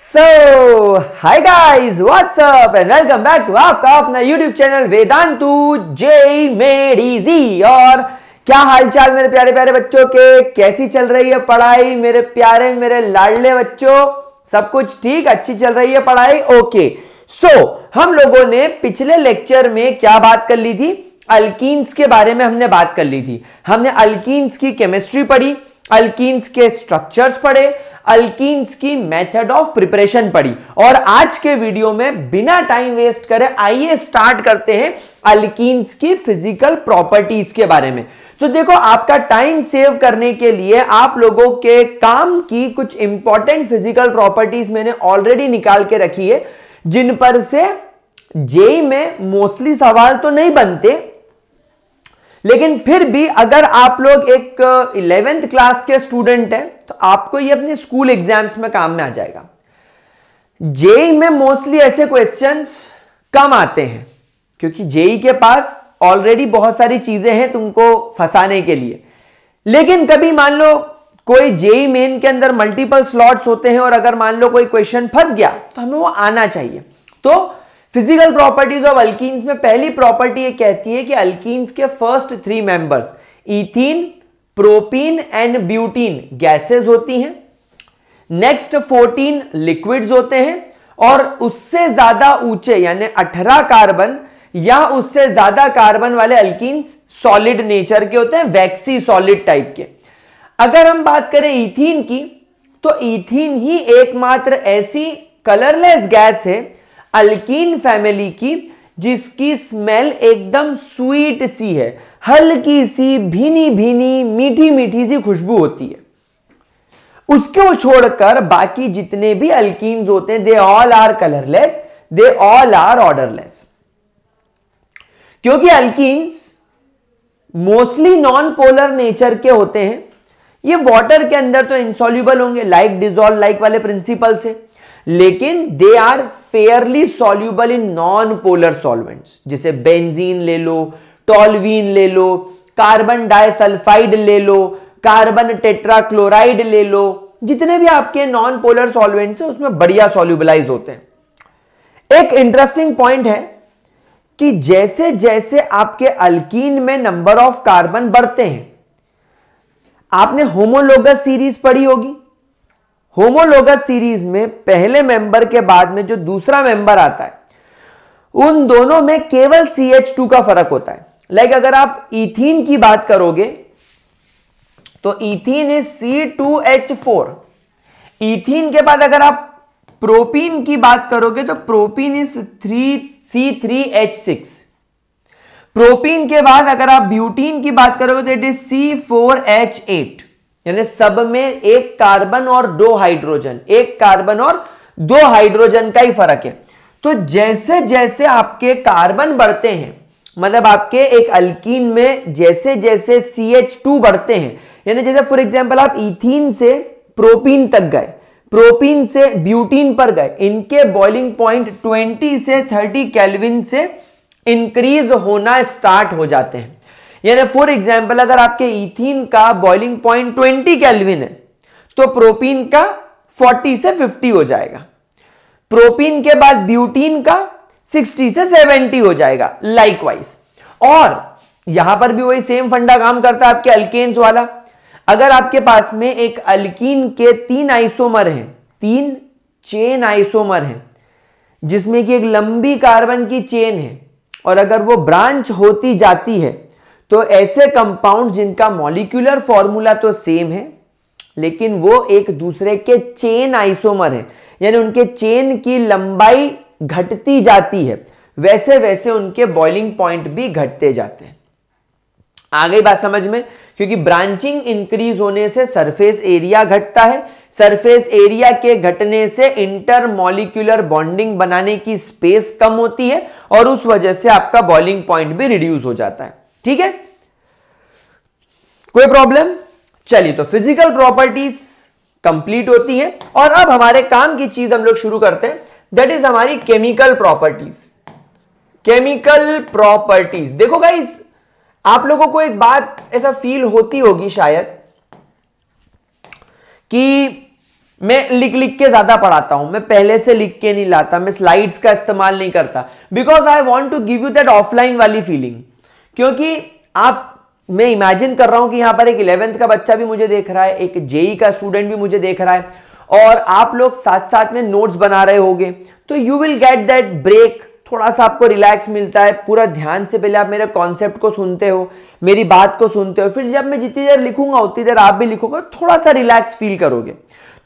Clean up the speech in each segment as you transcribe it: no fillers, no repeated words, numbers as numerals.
So hi guys, what's up and welcome back to आपका अपना YouTube channel Vedantu JEE made easy. और क्या हालचाल मेरे प्यारे प्यारे बच्चों के, कैसी चल रही है पढ़ाई मेरे प्यारे मेरे लाडले बच्चों? सब कुछ ठीक, अच्छी चल रही है पढ़ाई? ओके। हम लोगों ने पिछले लेक्चर में क्या बात कर ली थी? अल्कीन्स के बारे में हमने बात कर ली थी। हमने अल्कीन्स की केमिस्ट्री पढ़ी, अल्कीन्स के स्ट्रक्चर्स पढ़े, अल्कीन्स की मेथड ऑफ प्रिपरेशन पढ़ी। और आज के वीडियो में बिना टाइम वेस्ट करे आइए स्टार्ट करते हैं अल्कीन्स की फिजिकल प्रॉपर्टीज के बारे में। तो देखो, आपका टाइम सेव करने के लिए आप लोगों के काम की कुछ इंपॉर्टेंट फिजिकल प्रॉपर्टीज मैंने ऑलरेडी निकाल के रखी है, जिन पर से जेईई में मोस्टली सवाल तो नहीं बनते, लेकिन फिर भी अगर आप लोग एक 11th क्लास के स्टूडेंट हैं तो आपको ये अपने स्कूल एग्जाम्स में काम में आ जाएगा। जेईई में मोस्टली ऐसे क्वेश्चंस कम आते हैं क्योंकि जेईई के पास ऑलरेडी बहुत सारी चीजें हैं तुमको फंसाने के लिए। लेकिन कभी मान लो कोई जेईई मेन के अंदर मल्टीपल स्लॉट्स होते हैं और अगर मान लो कोई क्वेश्चन फंस गया तो हमें वो आना चाहिए। तो फिजिकल प्रॉपर्टीज ऑफ अल्कीन्स में पहली प्रॉपर्टी ये कहती है कि अल्कीन्स के first 3 members ethene, propene and butene gases होती हैं। नेक्स्ट 14 लिक्विड्स होते हैं और उससे ज्यादा ऊंचे यानी 18 कार्बन या उससे ज्यादा कार्बन वाले अल्कीन्स सॉलिड नेचर के होते हैं, वैक्सी सॉलिड टाइप के। अगर हम बात करें इथीन की, तो इथीन ही एकमात्र ऐसी कलरलेस गैस है अल्कीन फैमिली की जिसकी स्मेल एकदम स्वीट सी है, हल्की सी भीनी भीनी मीठी मीठी सी खुशबू होती है। उसको छोड़कर बाकी जितने भी अल्कीन्स होते हैं, they all are colourless, they all are odourless. क्योंकि alkenes mostly non polar nature के होते हैं, ये वाटर के अंदर तो इनसॉल्युबल होंगे, लाइक डिसॉल्व लाइक वाले प्रिंसिपल से, लेकिन they are fairly soluble in non polar solvents. जैसे बेंजीन ले लो, टॉल्यूइन ले लो, कार्बन डाइसल्फाइड ले लो, कार्बन टेट्राक्लोराइड ले लो, जितने भी आपके नॉन पोलर सॉल्वेंट्स हैं उसमें बढ़िया सॉल्युबलाइज होते हैं। एक इंटरेस्टिंग पॉइंट है कि जैसे जैसे आपके अल्कीन में नंबर ऑफ कार्बन बढ़ते हैं, आपने होमोलोगस सीरीज पढ़ी होगी। होमोलोगस सीरीज में पहले मेंबर के बाद में जो दूसरा मेंबर आता है, उन दोनों में केवल CH2 का फर्क होता है। लाइक अगर आप इथीन की बात करोगे तो इथीन इज C2H4। इथीन के बाद अगर आप प्रोपीन की बात करोगे तो प्रोपीन इज C3H6। प्रोपीन के बाद अगर आप ब्यूटीन की बात करोगे तो इट इज C4H8। यानी सब में एक कार्बन और 2 हाइड्रोजन, एक कार्बन और 2 हाइड्रोजन का ही फर्क है। तो जैसे जैसे आपके कार्बन बढ़ते हैं, मतलब आपके एक अल्कीन में जैसे जैसे CH2 बढ़ते हैं, यानी जैसे फॉर एग्जांपल आप इथीन से प्रोपीन तक गए, प्रोपीन से ब्यूटीन पर गए, इनके बॉइलिंग पॉइंट 20 से 30 केल्विन से इंक्रीज होना स्टार्ट हो जाते हैं। यानी फॉर एग्जांपल अगर आपके इथीन का बॉइलिंग पॉइंट 20 केल्विन है तो प्रोपीन का 40 से 50 हो जाएगा। प्रोपीन के बाद ब्यूटीन का 60 से 70 हो जाएगा लाइकवाइज। और यहां पर भी वही सेम फंडा काम करता है आपके अल्केन्स वाला। अगर आपके पास में एक अल्कीन के 3 आइसोमर हैं, 3 चेन आइसोमर हैं, जिसमें कि एक लंबी कार्बन की चेन है, और अगर वो ब्रांच होती जाती है तो ऐसे कंपाउंड जिनका मॉलिक्यूलर फॉर्मूला तो सेम है लेकिन वो एक दूसरे के चेन आइसोमर है, यानी उनके चेन की लंबाई घटती जाती है, वैसे वैसे उनके बॉइलिंग पॉइंट भी घटते जाते हैं। आ गई बात समझ में? क्योंकि ब्रांचिंग इंक्रीज होने से सरफेस एरिया घटता है, सरफेस एरिया के घटने से इंटर मॉलिक्यूलर बॉन्डिंग बनाने की स्पेस कम होती है और उस वजह से आपका बॉइलिंग पॉइंट भी रिड्यूस हो जाता है। ठीक है, कोई प्रॉब्लम? चलिए, तो फिजिकल प्रॉपर्टीज कंप्लीट होती हैं और अब हमारे काम की चीज हम लोग शुरू करते हैं, दैट इज हमारी केमिकल प्रॉपर्टीज। केमिकल प्रॉपर्टीज, देखो गाइस, आप लोगों को एक बात ऐसा फील होती होगी शायद कि मैं लिख लिख के ज्यादा पढ़ाता हूं, मैं पहले से लिख के नहीं लाता, मैं स्लाइड्स का इस्तेमाल नहीं करता, because I want to give you that offline वाली फीलिंग। क्योंकि मैं इमेजिन कर रहा हूं कि यहां पर एक 11th का बच्चा भी मुझे देख रहा है, एक जेई का स्टूडेंट भी मुझे देख रहा है, और आप लोग साथ साथ में नोट्स बना रहे होगे, तो you will get that break, थोड़ा सा आपको रिलैक्स मिलता है। पूरा ध्यान से पहले आप मेरे कॉन्सेप्ट को सुनते हो, मेरी बात को सुनते हो, फिर जब मैं जितनी देर लिखूंगा उतनी देर आप भी लिखोगे, थोड़ा सा रिलैक्स फील करोगे।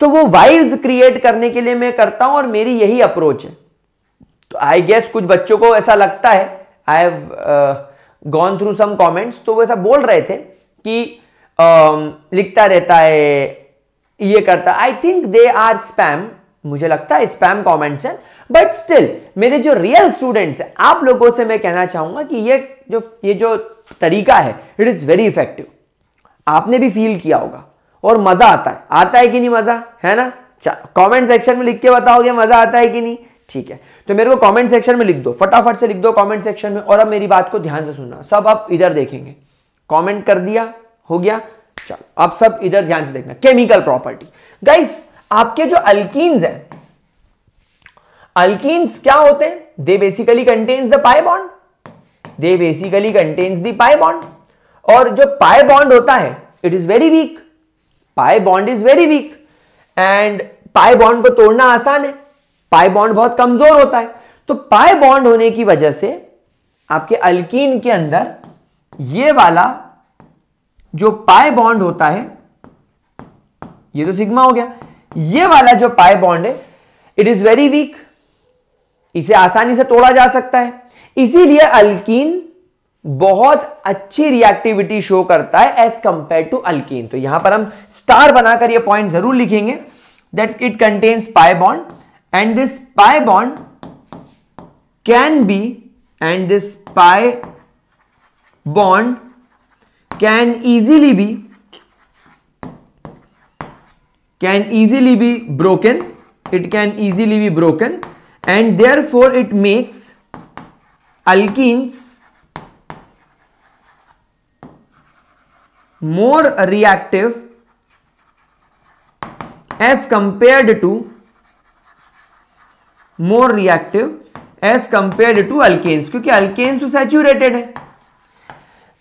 तो वो वाइब्स क्रिएट करने के लिए मैं करता हूं, और मेरी यही अप्रोच है। तो आई गेस कुछ बच्चों को ऐसा लगता है, I have gone through some comments, तो वो ऐसा बोल रहे थे कि लिखता रहता है, ये करता। I think they are spam, मुझे लगता है स्पैम कमेंट्स हैं, बट स्टिल मेरे जो रियल स्टूडेंट्स हैं, आप लोगों से मैं कहना चाहूंगा कि ये जो तरीका है, इट इज वेरी इफेक्टिव। आपने भी फील किया होगा, और मजा आता है कि नहीं, मजा है ना? कमेंट सेक्शन में लिख के बताओगे मजा आता है कि नहीं? ठीक है, तो मेरे को कमेंट सेक्शन में लिख दो, फटाफट से लिख दो कमेंट सेक्शन में। और अब मेरी बात को ध्यान से सुनना, सब आप इधर देखेंगे। कमेंट कर दिया, हो गया, चलो अब सब इधर ध्यान से देखना। केमिकल प्रॉपर्टी गाइस, आपके जो अल्कीन्स हैं, अल्कीन्स क्या होते हैं? They basically contains the pi bond, they basically contains the pi bond. और जो पाई बॉन्ड होता है, it is very weak, pi bond is very weak, and pi bond को तोड़ना आसान है, पाई बॉन्ड बहुत कमजोर होता है। तो पाई बॉन्ड होने की वजह से आपके अल्कीन के अंदर ये वाला जो पाई बॉन्ड होता है, ये तो सिग्मा हो गया, ये वाला जो पाई बॉन्ड है, इट इज वेरी वीक, इसे आसानी से तोड़ा जा सकता है। इसीलिए अल्कीन बहुत अच्छी रिएक्टिविटी शो करता है एज कंपेयर टू अल्कीन। तो यहां पर हम स्टार बनाकर ये पॉइंट जरूर लिखेंगे, that it contains pi bond, and this pi bond can be broken, it can easily be broken, and therefore it makes alkenes more reactive as compared to alkanes, क्योंकि alkanes तो saturated है,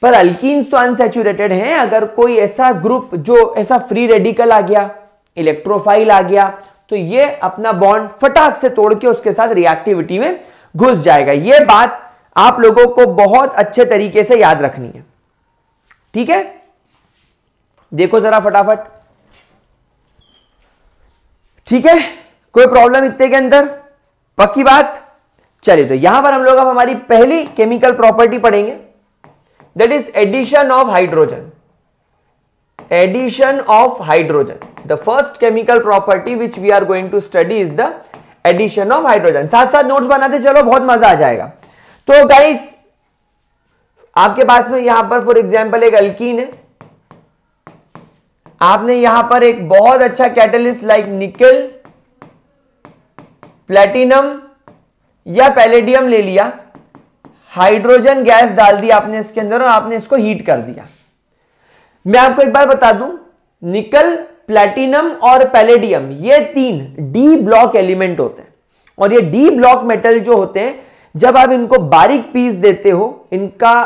पर alkenes तो unsaturated हैं। अगर कोई ऐसा group जो ऐसा फ्री रेडिकल आ गया, इलेक्ट्रोफाइल आ गया, तो ये अपना बॉन्ड फटाक से तोड़ के उसके साथ रिएक्टिविटी में घुस जाएगा। ये बात आप लोगों को बहुत अच्छे तरीके से याद रखनी है, ठीक है? देखो जरा फटाफट, ठीक है? कोई प्रॉब्लम इतने के अंदर? पक्की बात? चलिए, तो यहां पर हम लोग अब हमारी पहली केमिकल प्रॉपर्टी पढ़ेंगे, that is addition of hydrogen. Addition of hydrogen, the first chemical property which we are going to study is the addition of hydrogen. साथ साथ नोट्स बनाते चलो, बहुत मजा आ जाएगा। तो गाइस, आपके पास में यहां पर फॉर एग्जांपल एक अल्कीन है, आपने यहां पर एक बहुत अच्छा कैटलिस्ट लाइक निकल, प्लेटिनम या पैलेडियम ले लिया, हाइड्रोजन गैस डाल दिया आपने इसके अंदर, और आपने इसको हीट कर दिया। मैं आपको एक बार बता दूं, निकल, प्लेटिनम और पैलेडियम ये 3 डी ब्लॉक एलिमेंट होते हैं, और ये डी ब्लॉक मेटल जो होते हैं, जब आप इनको बारीक पीस देते हो, इनका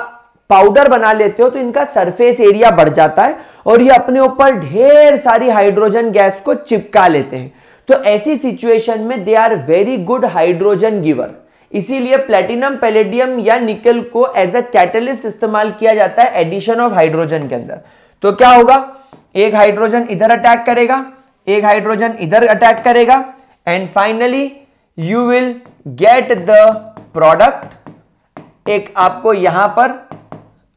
पाउडर बना लेते हो, तो इनका सरफेस एरिया बढ़ जाता है, और ये अपने ऊपर ढेर सारी हाइड्रोजन गैस को चिपका लेते हैं। तो ऐसी सिचुएशन में they are very good hydrogen giver. इसीलिए प्लेटिनम, पैलेडियम या निकल को एज अ कैटलिस्ट इस्तेमाल किया जाता है एडिशन ऑफ हाइड्रोजन के अंदर। तो क्या होगा, एक हाइड्रोजन इधर अटैक करेगा, एक हाइड्रोजन इधर अटैक करेगा, and finally you will get the product. एक आपको यहां पर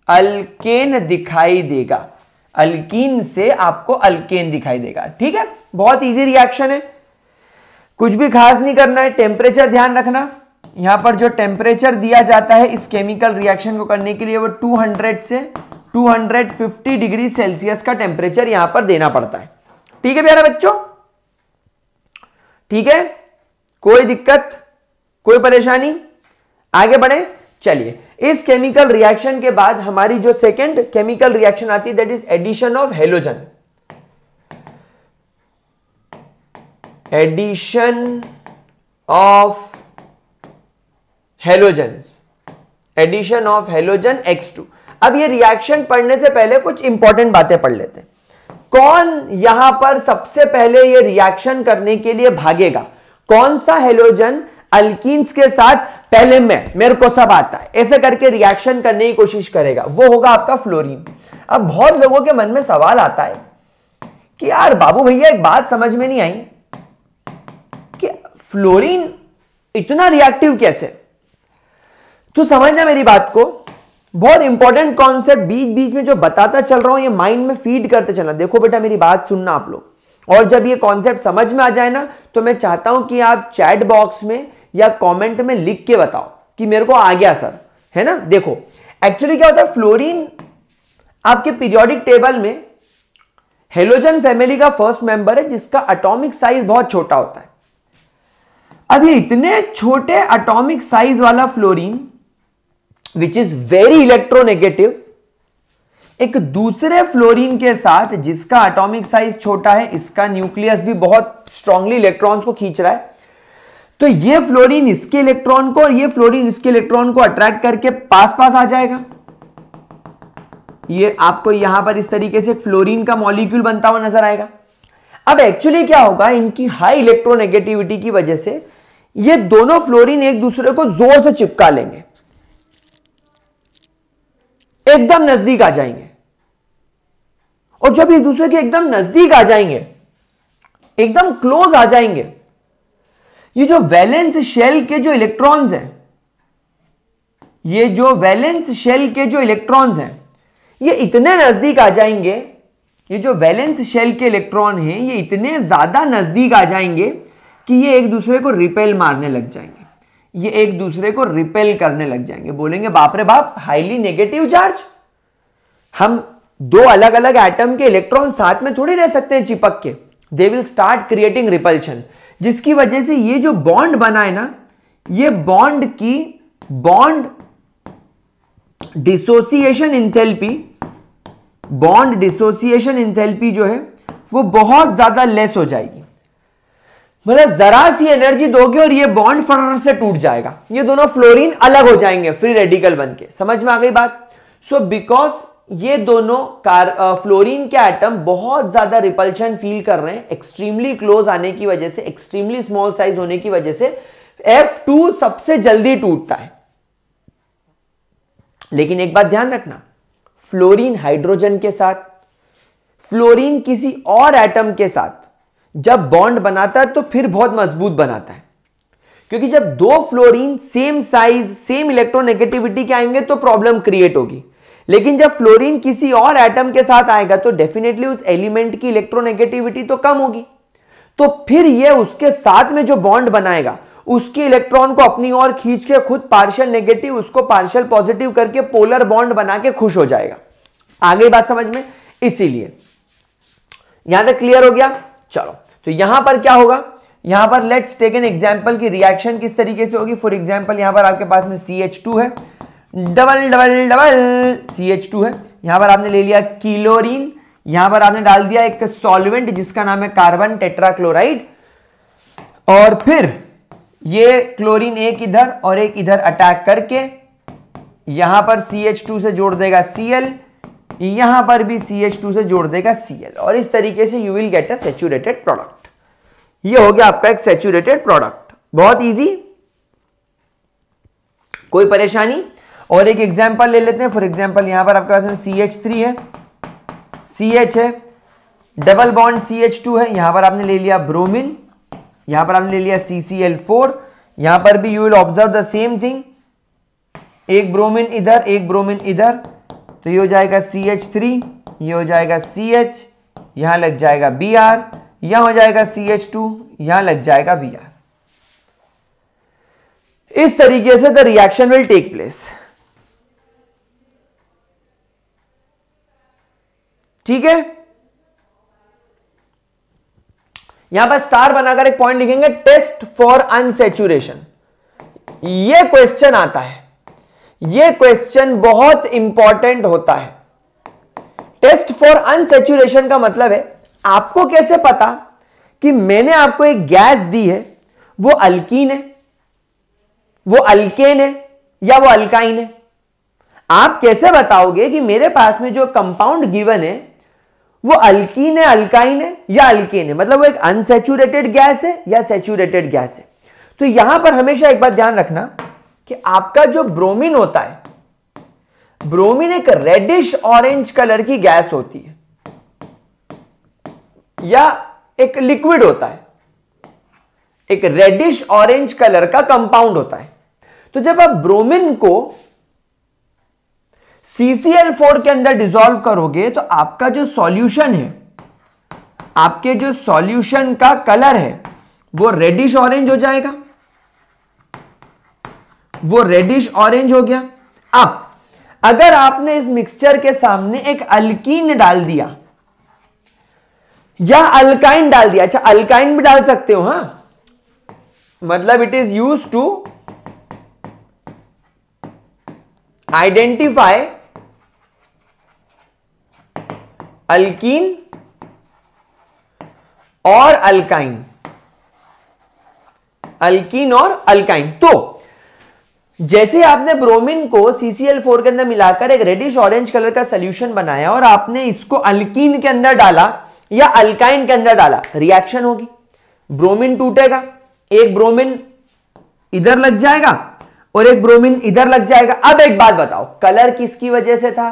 अल्केन दिखाई देगा, अल्कीन से आपको अल्केन दिखाई देगा, ठीक है? बहुत इजी रिएक्शन है, कुछ भी खास नहीं करना है। टेम्परेचर ध्यान रखना, यहां पर जो टेम्परेचर दिया जाता है इस केमिकल रिएक्शन को करने के लिए, वो 200 से 250 डिग्री सेल्सियस का टेम्परेचर यहां पर देना पड़ता है, ठीक है प्यारे बच्चों? ठीक है, कोई दिक्कत, कोई परेशानी? आगे बढ़े, चलिए। इस केमिकल रिएक्शन के बाद हमारी जो सेकेंड केमिकल रिएक्शन आती है, that is addition of halogen. Addition of halogens, addition of halogen X2। अब ये रिएक्शन पढ़ने से पहले कुछ इंपॉर्टेंट बातें पढ़ लेते हैं। कौन यहां पर सबसे पहले ये रिएक्शन करने के लिए भागेगा? कौन सा हेलोजन अल्कीन्स के साथ पहले मेरे को सब आता है ऐसे करके रिएक्शन करने की कोशिश करेगा? वो होगा आपका फ्लोरीन। अब बहुत लोगों के मन में सवाल आता है कि यार बाबू भैया एक बात समझ में नहीं आई कि फ्लोरीन इतना रिएक्टिव कैसे? तो समझना मेरी बात को, बहुत इंपॉर्टेंट कॉन्सेप्ट बीच बीच में जो बताता चल रहा हूं ये माइंड में फीड करते चलना। देखो बेटा मेरी बात सुनना आप लोग, और जब ये कॉन्सेप्ट समझ में आ जाए ना तो मैं चाहता हूं कि आप चैट बॉक्स में या कमेंट में लिख के बताओ कि मेरे को आ गया सर, है ना। देखो एक्चुअली क्या होता है, फ्लोरीन आपके पीरियोडिक टेबल में हेलोजन फैमिली का फर्स्ट मेंबर है जिसका एटॉमिक साइज बहुत छोटा होता है। अब ये इतने छोटे एटॉमिक साइज वाला fluorine which is very electronegative एक दूसरे फ्लोरीन के साथ जिसका एटॉमिक साइज छोटा है, इसका न्यूक्लियस भी बहुत स्ट्रांगली इलेक्ट्रॉन्स को खींच रहा है, तो ये फ्लोरीन इसके इलेक्ट्रॉन को और ये फ्लोरीन इसके इलेक्ट्रॉन को अट्रैक्ट करके पास पास आ जाएगा। ये आपको यहां पर इस तरीके से फ्लोरीन का मॉलिक्यूल बनता हुआ नजर आएगा। अब एक्चुअली क्या होगा, इनकी हाई इलेक्ट्रोनेगेटिविटी की वजह से ये दोनों फ्लोरीन एक दूसरे को जोर से चिपका लेंगे, एकदम नजदीक आ जाएंगे। और जब एक दूसरे के एकदम नजदीक आ जाएंगे, एकदम क्लोज आ जाएंगे, ये जो वैलेंस शेल के जो इलेक्ट्रॉन्स हैं, ये जो वैलेंस शेल के जो इलेक्ट्रॉन्स हैं ये इतने नजदीक आ जाएंगे, ये जो वैलेंस शेल के इलेक्ट्रॉन हैं ये इतने ज्यादा नजदीक आ जाएंगे कि ये एक दूसरे को रिपेल मारने लग जाएंगे, ये एक दूसरे को रिपेल करने लग जाएंगे। बोलेंगे बाप रे बाप, हाईली नेगेटिव चार्ज। हम दो अलग अलग एटम के इलेक्ट्रॉन साथ में थोड़ी रह सकते हैं चिपक के। They will start creating repulsion, जिसकी वजह से ये जो बॉन्ड बना है ना, ये बॉन्ड की bond dissociation enthalpy, bond dissociation enthalpy जो है वो बहुत ज्यादा लेस हो जाएगी। मतलब जरा सी एनर्जी दोगे और ये बॉन्ड फर से टूट जाएगा, ये दोनों फ्लोरीन अलग हो जाएंगे फ्री रेडिकल बनके। समझ में आ गई बात? सो बिकॉज ये दोनों फ्लोरीन के एटम बहुत ज्यादा रिपल्शन फील कर रहे हैं, एक्सट्रीमली क्लोज आने की वजह से, एक्सट्रीमली स्मॉल साइज होने की वजह से F2 सबसे जल्दी टूटता है। लेकिन एक बात ध्यान रखना, फ्लोरीन हाइड्रोजन के साथ, फ्लोरीन किसी और एटम के साथ जब बॉन्ड बनाता है तो फिर बहुत मजबूत बनाता है, क्योंकि जब दो fluorine same size same electronegativity के आएंगे तो प्रॉब्लम क्रिएट होगी। लेकिन जब फ्लोरीन किसी और एटम के साथ आएगा तो डेफिनेटली उस एलिमेंट की इलेक्ट्रोनेगेटिविटी तो कम होगी, तो फिर ये उसके साथ में जो बॉन्ड बनाएगा उसके इलेक्ट्रॉन को अपनी ओर खींच के खुद पार्शियल नेगेटिव उसको पार्शियल पॉजिटिव करके पोलर बॉन्ड बना के खुश हो जाएगा। आगे बात समझ में? इसीलिए यहां तक क्लियर हो गया? चलो, तो यहां पर क्या होगा, यहां पर लेट्स टेक एन एग्जांपल की रिएक्शन किस तरीके से होगी। फॉर एग्जांपल यहां पर आपके पास में CH2 है, डबल डबल डबल CH2 है, यहां पर आपने ले लिया क्लोरीन, यहां पर आपने डाल दिया एक सॉल्वेंट जिसका नाम है कार्बन टेट्राक्लोराइड, और फिर ये क्लोरीन एक इधर और एक इधर अटैक करके यहां पर CH2 से जोड़ देगा Cl, यहां पर भी CH2 से जोड़ देगा Cl, और इस तरीके से you will get a saturated product. ये हो गया आपका एक सैचुरेटेड प्रोडक्ट, बहुत इजी, कोई परेशानी। और एक एग्जांपल ले लेते हैं। फॉर एग्जांपल यहां पर आपके पास CH3 है, CH है, डबल बॉन्ड CH2 है, यहां पर आपने ले लिया ब्रोमीन, यहां पर आपने ले लिया CCl4, यहां पर भी you will observe the same thing, एक ब्रोमीन इधर एक ब्रोमीन इधर, तो ये हो जाएगा CH3, ये हो जाएगा CH, यहां लग जाएगा Br, यहां हो जाएगा CH2, यहां लग जाएगा Br। इस तरीके से the reaction will take place. ठीक है, यहां पर स्टार बनाकर एक पॉइंट लिखेंगे, टेस्ट फॉर अनसैचुरेशन। यह क्वेश्चन आता है, यह क्वेश्चन बहुत इंपॉर्टेंट होता है। टेस्ट फॉर अनसैचुरेशन का मतलब है आपको कैसे पता कि मैंने आपको एक गैस दी है, वो अल्कीन है, वो अल्केन है या वो अल्काइन है? आप कैसे बताओगे कि मेरे पास में जो कंपाउंड गिवन है वो अल्कीन है, अल्काइन है या अल्केन है? मतलब वो एक अनसैचुरेटेड गैस है या सैचुरेटेड गैस है? तो यहां पर हमेशा एक बात ध्यान रखना कि आपका जो ब्रोमीन होता है, ब्रोमीन एक रेडिश ऑरेंज कलर की गैस होती है या एक लिक्विड होता है, एक रेडिश ऑरेंज कलर का कंपाउंड होता है। तो जब आप ब्रोमीन को CCl4 के अंदर डिसॉल्व करोगे तो आपका जो सॉल्यूशन है, आपके जो सॉल्यूशन का कलर है वो रेडिश ऑरेंज हो जाएगा, वो रेडिश ऑरेंज हो गया। अब अगर आपने इस मिक्सचर के सामने एक अल्कीन डाल दिया या अल्काइन डाल दिया, अच्छा अल्काइन भी डाल सकते हो, हां, मतलब it is used to identify alkene और अल्काइन, अल्कीन और अल्काइन। तो जैसे आपने ब्रोमीन को CCl4 के अंदर मिलाकर एक रेडिश ऑरेंज कलर का सॉल्यूशन बनाया और आपने इसको अल्कीन के अंदर डाला या अल्काइन के अंदर डाला, रिएक्शन होगी, ब्रोमीन टूटेगा, एक ब्रोमीन इधर लग जाएगा और एक ब्रोमीन इधर लग जाएगा। अब एक बात बताओ, कलर किसकी वजह से था?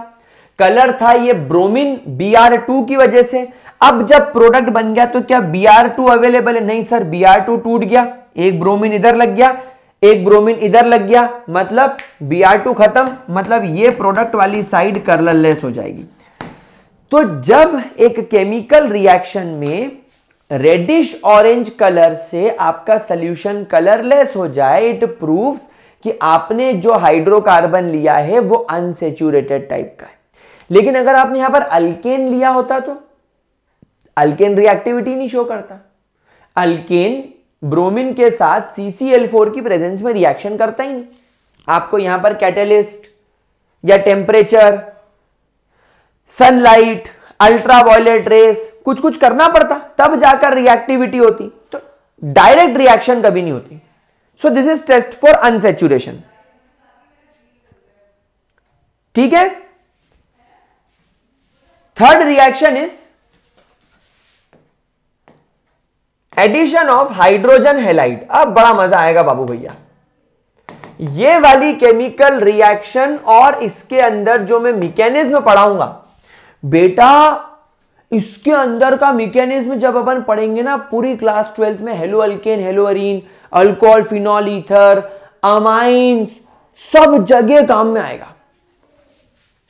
कलर था ये ब्रोमीन Br2 की वजह से। अब जब प्रोडक्ट बन गया तो क्या Br2 अवेलेबल है? नहीं सर, Br2 टूट गया, एक ब्रोमीन इधर लग गया, एक ब्रोमीन इधर लग गया, मतलब Br2 खत्म, मतलब ये प्रोडक्ट वाली साइड कलरलेस हो जाएगी। तो जब एक केमिकल रिएक्शन में रेडिश ऑरेंज कलर से आपका सॉल्यूशन कलरलेस हो जाए, इट प्रूव्स कि आपने जो हाइड्रोकार्बन लिया है वो अनसैचुरेटेड टाइप का है। लेकिन अगर आपने यहां पर अल्केन लिया होता तो अल्केन रिएक्टिविटी नहीं शो करता। अल्केन ब्रोमीन के साथ CCl4 की प्रेजेंस में रिएक्शन करता ही नहीं। आपको यहां पर कैटलिस्ट या टेम्परेचर, सनलाइट, अल्ट्रावायलेट रेस कुछ कुछ करना पड़ता, तब जाकर रिएक्टिविटी होती। तो डायरेक्ट रिएक्शन कभी नहीं होती। So this is test for unsaturation. ठीक है। Third reaction is addition of hydrogen halide. अब बड़ा मजा आएगा बाबू भैया, ये वाली केमिकल रिएक्शन और इसके अंदर जो मैं मैकेनिज्म पढ़ाऊंगा बेटा, इसके अंदर का मैकेनिज्म जब अपन पढ़ेंगे ना पूरी क्लास 12th में, hello alkane, hello Areen, alcohol, phenol, ether, amines, सब जगह काम में आएगा,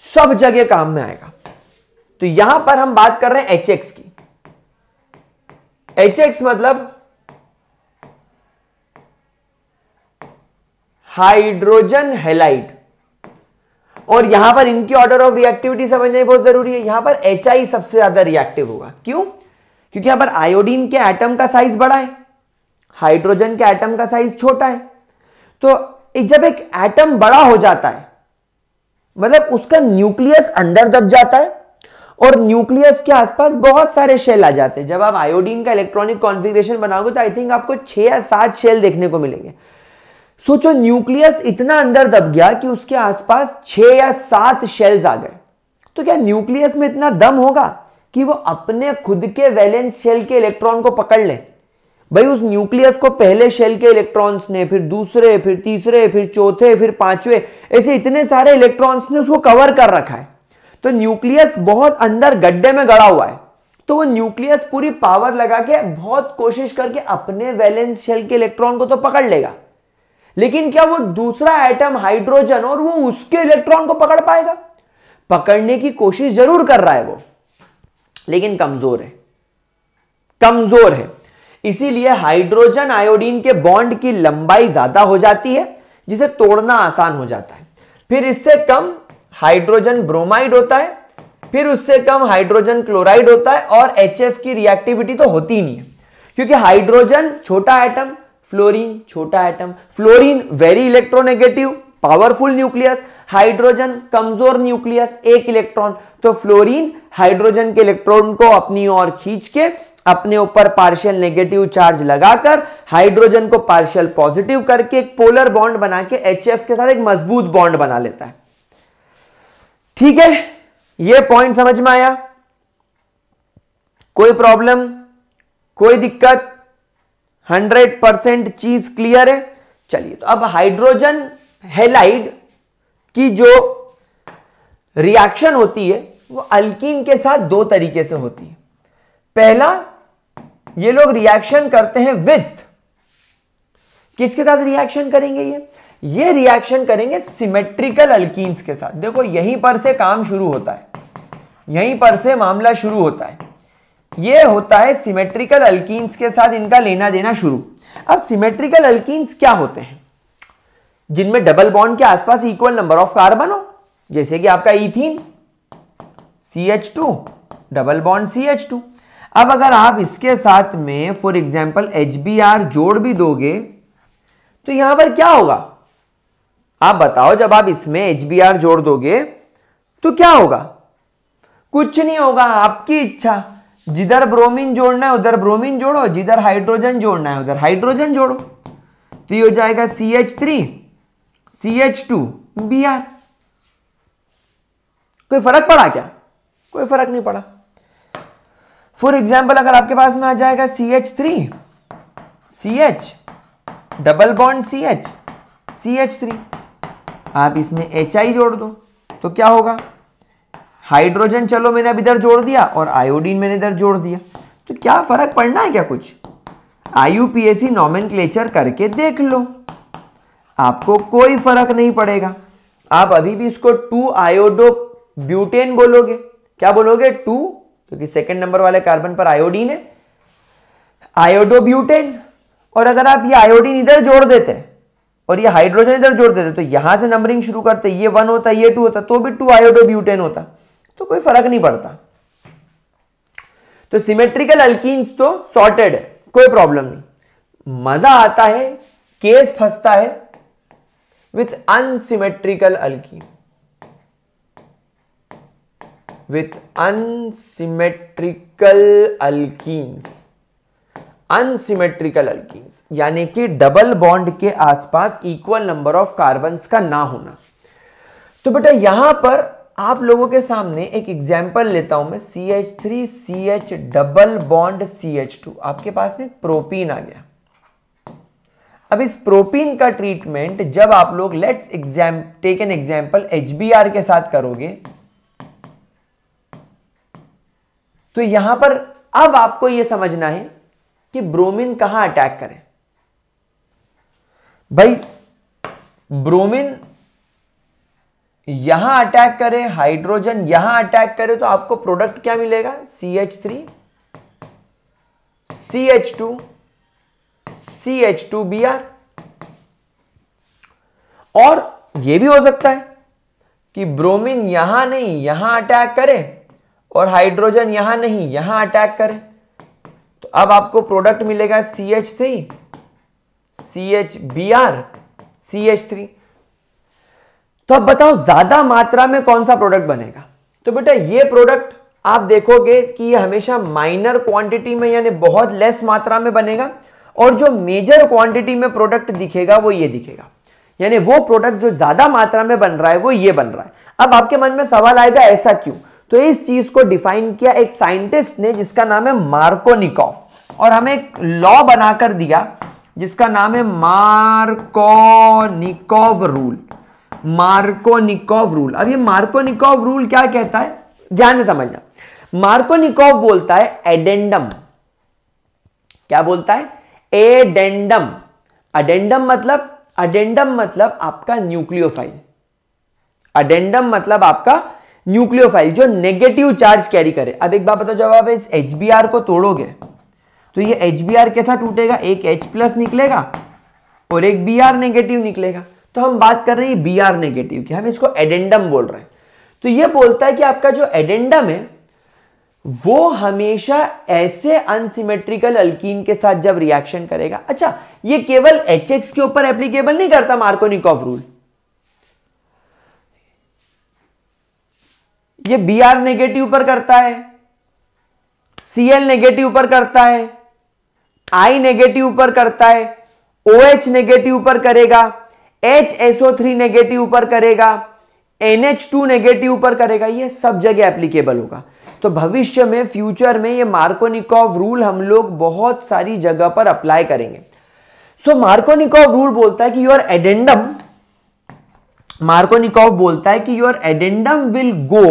सब जगह काम में आएगा। तो यहां पर हम बात कर रहे हैं HX की। HX मतलब हाइड्रोजन हैलाइड, और यहां पर इनकी ऑर्डर ऑफ रिएक्टिविटी समझना बहुत जरूरी है। यहां पर HI सबसे ज्यादा रिएक्टिव होगा। क्यों? क्योंकि यहां पर आयोडीन के एटम का साइज बड़ा है, हाइड्रोजन के एटम का साइज छोटा है। तो जब एक एटम बड़ा हो जाता है मतलब उसका न्यूक्लियस अंदर दब जाता है और न्यूक्लियस के आसपास बहुत सारे शेल आ जाते हैं। जब आप आयोडीन का इलेक्ट्रॉनिक कॉन्फ़िगरेशन बनाओगे तो आई थिंक आपको 6 या 7 शेल देखने को मिलेंगे। सोचो न्यूक्लियस इतना अंदर दब गया कि उसके आसपास 6 या 7 शेल्स आ गए, तो क्या न्यूक्लियस में इतना दम होगा कि वो अपने खुद के वैलेंस शेल के इलेक्ट्रॉन को पकड़ ले? भाई उस न्यूक्लियस को पहले शेल के इलेक्ट्रॉन्स ने, फिर दूसरे, फिर तीसरे, फिर चौथे, फिर पांचवे, ऐसे इतने सारे इलेक्ट्रॉन्स ने उसको कवर कर रखा है। तो न्यूक्लियस बहुत अंदर गड्ढे में गड़ा हुआ है। तो वो न्यूक्लियस पूरी पावर लगा के बहुत कोशिश करके अपने वैलेंस शेल के इलेक्ट्रॉन को तो पकड़ लेगा, लेकिन क्या वो दूसरा एटम हाइड्रोजन और वो उसके इलेक्ट्रॉन को पकड़ पाएगा? पकड़ने की कोशिश जरूर कर रहा है वो, लेकिन कमजोर है, कमजोर है। इसीलिए हाइड्रोजन आयोडीन के बॉन्ड की लंबाई ज्यादा हो जाती है, जिसे तोड़ना आसान हो जाता है। फिर इससे कम हाइड्रोजन ब्रोमाइड होता है, फिर उससे कम हाइड्रोजन क्लोराइड होता है, और HF की रिएक्टिविटी तो होती ही नहीं है, क्योंकि हाइड्रोजन छोटा एटम, फ्लोरीन छोटा atom, fluorine very electronegative, powerful nucleus, hydrogen कमजोर न्यूक्लियस, एक इलेक्ट्रॉन, तो फ्लोरीन हाइड्रोजन के इलेक्ट्रॉन को अपनी ओर खींच के अपने ऊपर पार्शियल नेगेटिव चार्ज लगाकर हाइड्रोजन को पार्शियल पॉजिटिव करके एक पोलर बॉन्ड बना के HF के साथ एक मजबूत बॉन्ड बना लेता है। ठीक है, ये पॉइंट समझ में आया? कोई प्रॉब्लम, कोई दिक्कत? 100% चीज क्लियर है। चलिए, तो अब हाइड्रोजन हैलाइड की जो रिएक्शन होती है वो अल्कीन के साथ दो तरीके से होती है। पहला, ये लोग रिएक्शन करते हैं विथ, किसके साथ रिएक्शन करेंगे? ये रिएक्शन करेंगे सिमेट्रिकल अल्कीन्स के साथ। देखो, यहीं पर से काम शुरू होता है, यहीं पर से मामला शुरू होता है। ये होता है सिमेट्रिकल अल्कीन्स के साथ इनका लेना देना शुरू। अब सिमेट्रिकल अल्कीन्स क्या होते हैं? जिनमें डबल बॉन्ड के आसपास इक्वल नंबर ऑफ कार्बन हो, जैसे कि आपका ethene CH2 double bond CH2। अब अगर आप इसके साथ में फॉर एग्जांपल HBr जोड़ भी दोगे तो यहां पर क्या होगा? आप बताओ, जब आप इसमें HBr जोड़ दोगे तो क्या होगा? कुछ नहीं होगा, आपकी इच्छा। जिधर ब्रोमीन जोड़ना है उधर ब्रोमीन जोड़ो, जिधर हाइड्रोजन जोड़ना है उधर हाइड्रोजन जोड़ो, तो ये हो जाएगा CH3 CH2 Br। कोई फर्क पड़ा क्या? कोई फर्क नहीं पड़ा। फॉर एग्जाम्पल, अगर आपके पास में आ जाएगा CH3 CH double bond CH CH3, आप इसमें HI जोड़ दो तो क्या होगा? हाइड्रोजन चलो मैंने अब इधर जोड़ दिया और आयोडीन मैंने इधर जोड़ दिया, तो क्या फर्क पड़ना है क्या कुछ? IUPAC नॉमेनक्लेचर करके देख लो, आपको कोई फर्क नहीं पड़ेगा। आप अभी भी इसको 2 आयोडो ब्यूटेन बोलोगे। क्या बोलोगे? 2, क्योंकि सेकंड नंबर वाले कार्बन पर आयोडीन है, आयोडो ब्यूटेन। और अगर आप ये आयोडीन इधर जोड़ देते और ये हाइड्रोजन इधर जोड़ देते तो यहां से नंबरिंग शुरू करते, ये 1 होता, ये 2 होता, तो भी 2 आयोडो ब्यूटेन होता, तो कोई फर्क नहीं पड़ता। तो सिमेट्रिकल अल्कीन्स तो सॉर्टेड है, कोई प्रॉब्लम नहीं। मजा आता है, केस फंसता है with unsymmetrical alkyne, with unsymmetrical alkenes. Unsymmetrical alkenes यानी कि डबल बॉन्ड के आसपास इक्वल नंबर ऑफ कार्बन्स का ना होना। तो बेटा यहां पर आप लोगों के सामने एक एग्जांपल लेता हूं मैं, CH3 CH double bond CH2। आपके पास में प्रोपीन आ गया। अब इस प्रोपीन का ट्रीटमेंट जब आप लोग let's take an example HBr के साथ करोगे तो यहां पर अब आपको यह समझना है कि ब्रोमीन कहां अटैक करे। भाई ब्रोमीन यहां अटैक करे, हाइड्रोजन यहां अटैक करे, तो आपको प्रोडक्ट क्या मिलेगा? CH3 CH2 CH2Br। और यह भी हो सकता है कि ब्रोमीन यहां नहीं यहां अटैक करे और हाइड्रोजन यहां नहीं यहां अटैक करे, तो अब आपको प्रोडक्ट मिलेगा CH3 CHBr CH3। तो अब बताओ ज्यादा मात्रा में कौन सा प्रोडक्ट बनेगा? तो बेटा ये प्रोडक्ट आप देखोगे कि ये हमेशा माइनर क्वांटिटी में यानी बहुत लेस मात्रा में बनेगा, और जो मेजर क्वांटिटी में प्रोडक्ट दिखेगा वो ये दिखेगा, यानी वो प्रोडक्ट जो ज्यादा मात्रा में बन रहा है वो ये बन रहा है। अब आपके मन में सवाल आएगा ऐसा क्यों? तो इस चीज को डिफाइन किया एक साइंटिस्ट ने जिसका नाम है मार्कोनिकॉव, और हमें एक लॉ बनाकर दिया जिसका नाम है मार्कोनिकॉव रूल। Markovnikov rule. अब ये मार्कोनिकॉव रूल क्या कहता है, ध्यान से समझना। मार्कोनिकॉव बोलता है एडेंडम। क्या बोलता है? एडेंडम। अडेंडम मतलब आपका न्यूक्लियोफाइल। अडेंडम मतलब आपका न्यूक्लियोफाइल जो नेगेटिव चार्ज कैरी करे। अब एक बात बताओ, जब आप इस HBr को तोड़ोगे तो ये HBr कैसा टूटेगा? एक H+ निकलेगा और एक Br नेगेटिव निकलेगा। तो हम बात कर रहे हैं Br नेगेटिव की, हम इसको एडेंडम बोल रहे हैं। तो ये बोलता है कि आपका जो एडेंडम है वो हमेशा ऐसे अनसिमेट्रिकल अल्कीन के साथ जब रिएक्शन करेगा। अच्छा, ये केवल HX के ऊपर एप्लीकेबल नहीं करता मार्कोनिकॉव रूल, ये Br नेगेटिव पर करता है, Cl नेगेटिव पर करता है, I नेगेटिव पर करता है, OH नेगेटिव पर करेगा, HSO3 नेगेटिव पर करेगा, NH2 नेगेटिव पर करेगा। ये सब जगह एप्लीकेबल होगा। तो भविष्य में, फ्यूचर में ये मार्कोनिकॉव रूल हम लोग बहुत सारी जगह पर अप्लाई करेंगे। सो मार्कोनिकॉव रूल बोलता है कि योर एडेंडम, मार्कोनिकॉव बोलता है कि your addendum will go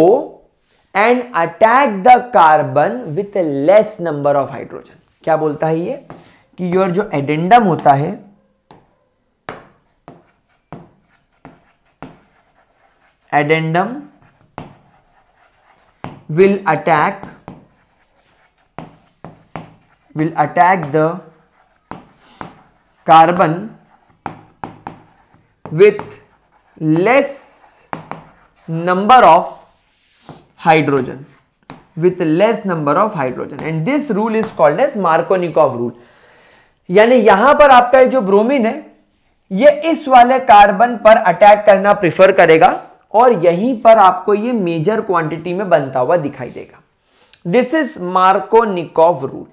and attack the carbon with less number of hydrogen. क्या बोलता है ये कि योर जो एडेंडम होता है, addendum will attack the carbon with less number of hydrogen, and this rule is called as Markovnikov rule। यानी यहां पर आपका जो ब्रोमीन है ये इस वाले कार्बन पर अटैक करना प्रिफर करेगा और यहीं पर आपको ये मेजर क्वांटिटी में बनता हुआ दिखाई देगा। This is Markovnikov rule.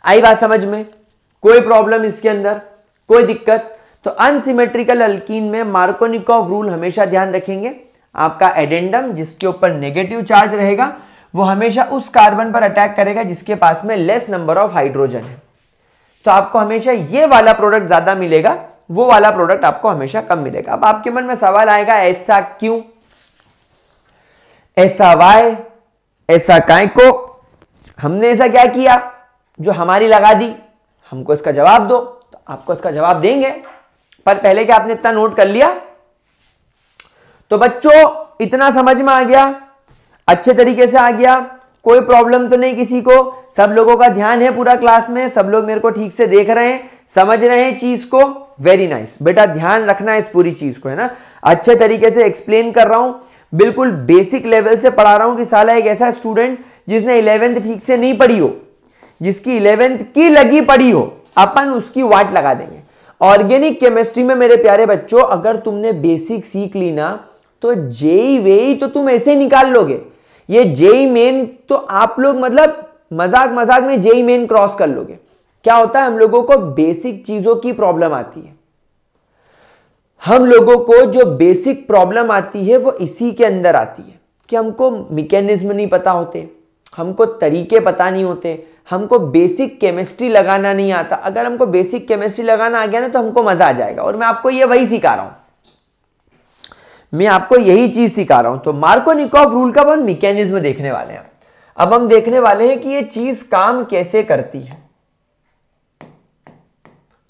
आई बात समझ में? कोई प्रॉब्लम इसके अंदर, कोई दिक्कत? तो अनसिमेट्रिकल अल्कीन में मार्कोनिकॉव रूल हमेशा ध्यान रखेंगे। आपका एडेंडम जिसके ऊपर नेगेटिव चार्ज रहेगा वो हमेशा उस कार्बन पर अटैक करेगा जिसके पास में लेस नंबर ऑफ हाइड्रोजन है। तो आपको हमेशा ये वाला प्रोडक्ट ज्यादा मिलेगा, वो वाला प्रोडक्ट आपको हमेशा कम मिलेगा। अब आपके मन में सवाल आएगा ऐसा क्यों, ऐसा वाई, ऐसा काय को, हमने ऐसा क्या किया जो हमारी लगा दी? हमको इसका जवाब दो। तो आपको इसका जवाब देंगे, पर पहले क्या आपने इतना नोट कर लिया? तो बच्चों इतना समझ में आ गया, अच्छे तरीके से आ गया, कोई प्रॉब्लम तो नहीं किसी को? सब लोगों का ध्यान है पूरा क्लास में, सब लोग मेरे को ठीक से देख रहे हैं, समझ रहे हैं चीज को? वेरी नाइस बेटा, ध्यान रखना है इस पूरी चीज को, है ना। अच्छे तरीके से एक्सप्लेन कर रहा हूं, बिल्कुल बेसिक लेवल से पढ़ा रहा हूं कि साला एक ऐसा स्टूडेंट जिसने 11th ठीक से नहीं पढ़ी हो, जिसकी 11th की लगी पढ़ी हो, अपन उसकी वाट लगा देंगे। ऑर्गेनिक केमिस्ट्री में मेरे प्यारे बच्चों अगर तुमने बेसिक सीख ली ना तो जेई वेई तो तुम ऐसे ही निकाल लोगे। ये जेई मेन तो आप लोग मतलब मजाक मजाक में जेई मेन क्रॉस कर लोगे। क्या होता है, हम लोगों को बेसिक चीजों की प्रॉब्लम आती है। हम लोगों को जो बेसिक प्रॉब्लम आती है वो इसी के अंदर आती है कि हमको मैकेनिज्म नहीं पता होते, हमको तरीके पता नहीं होते, हमको बेसिक केमिस्ट्री लगाना नहीं आता। अगर हमको बेसिक केमिस्ट्री लगाना आ गया ना तो हमको मजा आ जाएगा। और मैं आपको ये वही सिखा रहा हूं, मैं आपको यही चीज सिखा रहा हूं। तो मार्कोनिकॉव रूल का हम मैकेनिज्म देखने वाले हैं। अब हम देखने वाले हैं कि ये चीज काम कैसे करती है।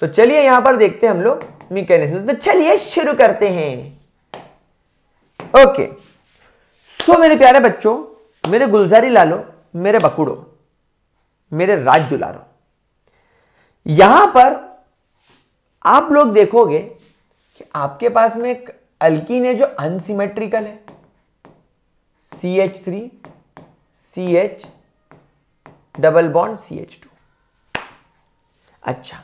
तो चलिए यहां पर देखते हैं हम लोग मैकेनिज्म। तो चलिए शुरू करते हैं। ओके, सो मेरे प्यारे बच्चों, मेरे गुलजारी लालो, मेरे बकुड़ो, मेरे राज दुलारो, यहां पर आप लोग देखोगे कि आपके पास में एक अल्कीन है जो अनसिमेट्रिकल है, CH3 CH double bond CH2। अच्छा,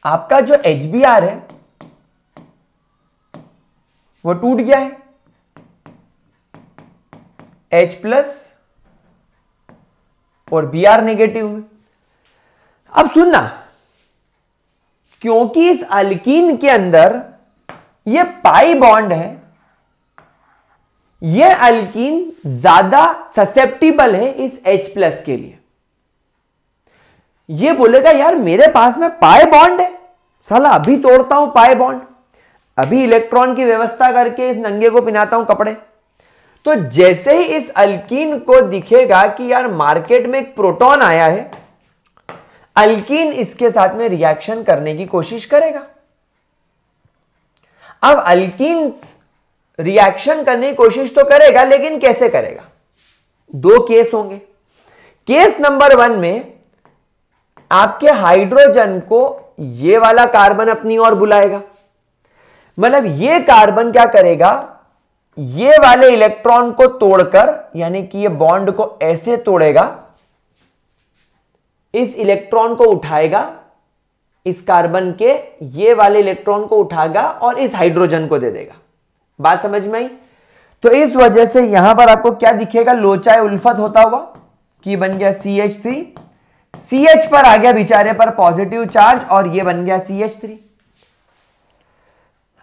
आपका जो HBr है वो टूट गया है, H प्लस और Br नेगेटिव में। अब सुनना, क्योंकि इस अल्कीन के अंदर ये पाई बॉन्ड है, ये अल्कीन ज्यादा ससेप्टिबल है इस H प्लस के लिए। ये बोलेगा यार मेरे पास में पाई बॉन्ड है, साला अभी तोड़ता हूं पाई बॉन्ड, अभी इलेक्ट्रॉन की व्यवस्था करके इस नंगे को पहनाता हूं कपड़े। तो जैसे ही इस अल्कीन को दिखेगा कि यार मार्केट में एक प्रोटॉन आया है, अल्कीन इसके साथ में रिएक्शन करने की कोशिश करेगा। अब अल्कीन रिएक्शन करने की कोशिश तो करेगा, लेकिन कैसे करेगा? दो केस होंगे। केस नंबर 1 में आपके हाइड्रोजन को ये वाला कार्बन अपनी ओर बुलाएगा, मतलब ये कार्बन क्या करेगा, ये वाले इलेक्ट्रॉन को तोड़कर, यानी कि ये बॉन्ड को ऐसे तोड़ेगा, इस इलेक्ट्रॉन को उठाएगा, इस कार्बन के ये वाले इलेक्ट्रॉन को उठाएगा और इस हाइड्रोजन को दे देगा। बात समझ में आई? तो इस वजह से यहां पर आपको क्या दिखेगा, लोचा उल्फत होता हुआ कि बन गया CH3, CH पर आ गया बेचारे पर पॉजिटिव चार्ज और ये बन गया CH3।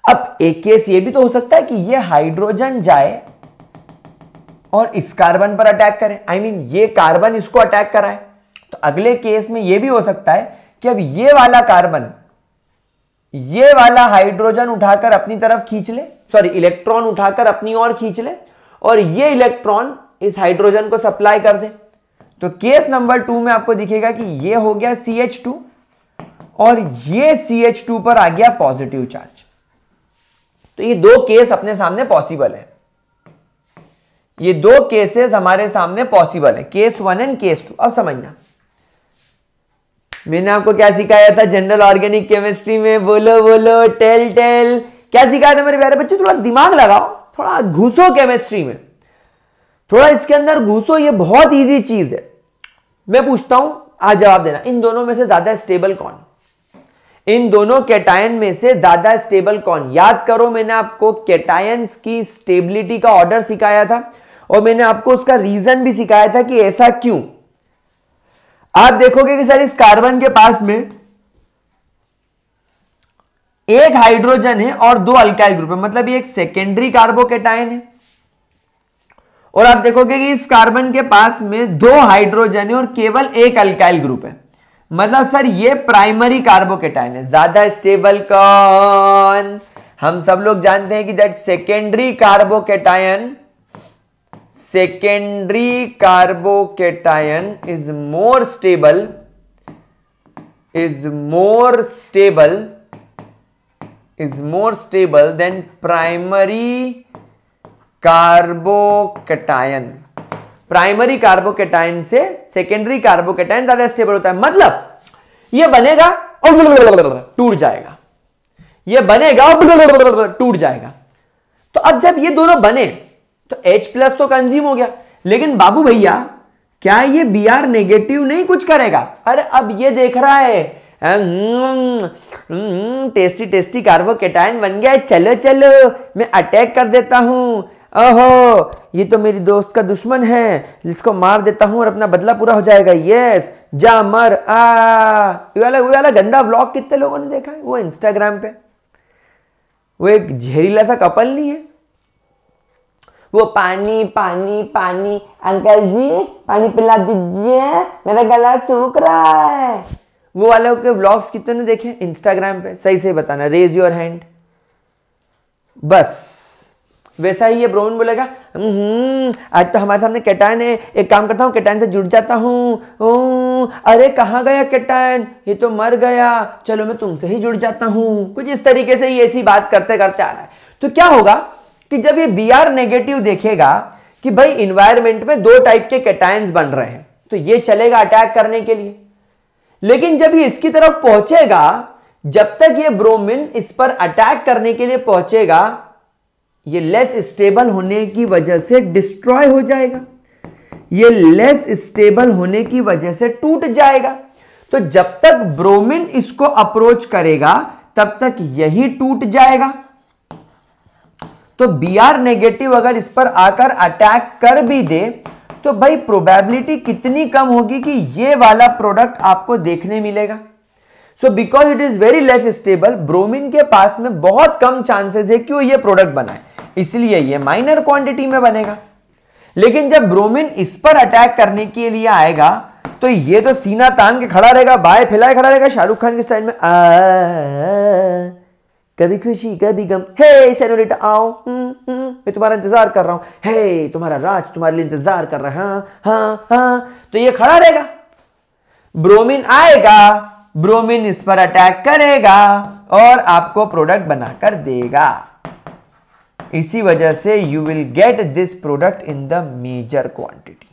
अब एक केस ये भी तो हो सकता है कि ये हाइड्रोजन जाए और इस कार्बन पर अटैक करे, आई मीन ये कार्बन इसको अटैक कराए। तो अगले केस में ये भी हो सकता है कि अब ये वाला कार्बन ये वाला हाइड्रोजन उठाकर अपनी तरफ खींच ले, सॉरी इलेक्ट्रॉन उठाकर अपनी ओर खींच ले और ये इलेक्ट्रॉन इस हाइड्रोजन को सप्लाई कर दे। तो केस नंबर 2 में आपको दिखेगा कि ये हो गया CH2 और ये CH2 पर आ गया पॉजिटिव चार्ज। तो ये दो केस अपने सामने पॉसिबल है, ये दो केसेस हमारे सामने पॉसिबल है, केस 1 एंड केस 2। अब समझना मैंने आपको क्या सिखाया था जनरल ऑर्गेनिक केमिस्ट्री में, बोलो बोलो, टेल टेल, क्या सिखाया था मेरे प्यारे बच्चे? थोड़ा दिमाग लगाओ, थोड़ा घुसो केमिस्ट्री में, थोड़ा इसके अंदर घुसो, ये बहुत इजी चीज है। मैं पूछता हूं, आज जवाब देना, इन दोनों में से ज्यादा स्टेबल कौन? इन दोनों कैटायन में से ज्यादा स्टेबल कौन? याद करो मैंने आपको कैटायंस की स्टेबिलिटी का ऑर्डर सिखाया था और मैंने आपको उसका रीजन भी सिखाया था कि ऐसा क्यों। आप देखोगे कि सर इस कार्बन के पास में एक हाइड्रोजन है और दो अल्काइल ग्रुप है, मतलब ये एक सेकेंडरी कार्बोकैटायन है। और आप देखोगे कि इस कार्बन के पास में दो हाइड्रोजन है और केवल एक अल्काइल ग्रुप है, मतलब सर ये प्राइमरी कार्बोकैटायन है। ज्यादा स्टेबल कौन? हम सब लोग जानते हैं कि that secondary carbocation is more stable than primary carbocation. Primary carbocation से सेकेंडरी कार्बोकैटायन ज्यादा स्टेबल होता है, मतलब ये बनेगा और टूट जाएगा, ये बनेगा और टूट जाएगा। तो अब जब ये दोनों बने तो H+ तो कंज्यूम हो गया, लेकिन बाबू भैया क्या ये Br नेगेटिव नहीं कुछ करेगा? अरे अब ये देख रहा है टेस्टी टेस्टी कार्बोकैटायन बन गया है, चलो चलो मैं अटैक कर देता हूं, ओहो ये तो मेरी दोस्त का दुश्मन है, इसको मार देता हूं और अपना बदला पूरा हो जाएगा। यस जा मर आ। वो वाला गंदा व्लॉग कितने लोगों ने देखा है वो इंस्टाग्राम पे? वो एक जहरीला सा कपल नहीं है, वो पानी पानी पानी, अंकल जी पानी पिला दीजिए मेरा गला सूख रहा है। वो वालों के व्लॉग्स कितने ने देखे इंस्टाग्राम पे? सही से बताना, रेज योर हैंड। बस वैसा ही ये ब्रोमीन बोलेगा आज तो हमारे सामने कैटायन है, एक काम करता हूँ कैटायन से जुड़ जाता हूँ। अरे कहाँ गया कैटायन, ये तो मर गया, चलो मैं तुमसे ही जुड़ जाता हूँ। कुछ इस तरीके से ये ऐसी बात करते करते आ रहा है। तो क्या होगा कि जब ये Br नेगेटिव देखेगा कि भाई इन्वायरमेंट में दो टाइप के कैटायंस बन रहे हैं, तो ये चलेगा अटैक करने के लिए। लेकिन जब ये इसकी तरफ पहुंचेगा, जब तक ये ब्रोमीन इस पर अटैक करने के लिए पहुंचेगा, ये लेस स्टेबल होने की वजह से डिस्ट्रॉय हो जाएगा, ये लेस स्टेबल होने की वजह से टूट जाएगा। तो जब तक ब्रोमीन इसको अप्रोच करेगा तब तक यही टूट जाएगा। तो Br नेगेटिव अगर इस पर आकर अटैक कर भी दे तो भाई प्रोबेबिलिटी कितनी कम होगी कि ये वाला प्रोडक्ट आपको देखने मिलेगा। So because it is very less stable, bromine के पास में बहुत कम चांसेस है कि वो ये प्रोडक्ट बनाए, इसलिए ये माइनर क्वांटिटी में बनेगा। लेकिन जब ब्रोमीन इस पर अटैक करने के लिए आएगा तो ये तो सीना तान के खड़ा रहेगा, बाएं फैलाए खड़ा रहेगा शाहरुख खान के स्टाइल में, कभी खुशी कभी गम, हे सेनोरिटा आओ, मैं तुम्हारा इंतजार कर रहा हूं, हे तुम्हारा राज तुम्हारे लिए इंतजार कर रहा है, हाँ हाँ। तो ये खड़ा रहेगा, ब्रोमीन आएगा, ब्रोमीन इस पर अटैक करेगा और आपको प्रोडक्ट बनाकर देगा। इसी वजह से you will get this product in the major quantity.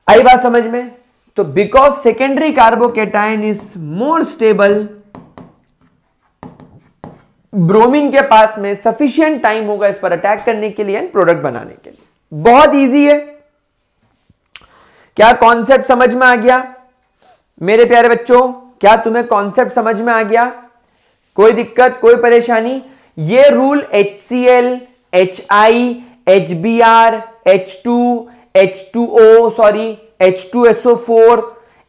आई बात समझ में? तो because secondary carbocation is more stable, bromine के पास में सफिशिएंट टाइम होगा इस पर अटैक करने के लिए एंड प्रोडक्ट बनाने के लिए। बहुत इजी है। क्या कॉन्सेप्ट समझ में आ गया मेरे प्यारे बच्चों? क्या तुम्हें कॉन्सेप्ट समझ में आ गया? कोई दिक्कत, कोई परेशानी? ये rule HCl, HI, HBr, H2, H2O, sorry H2SO4,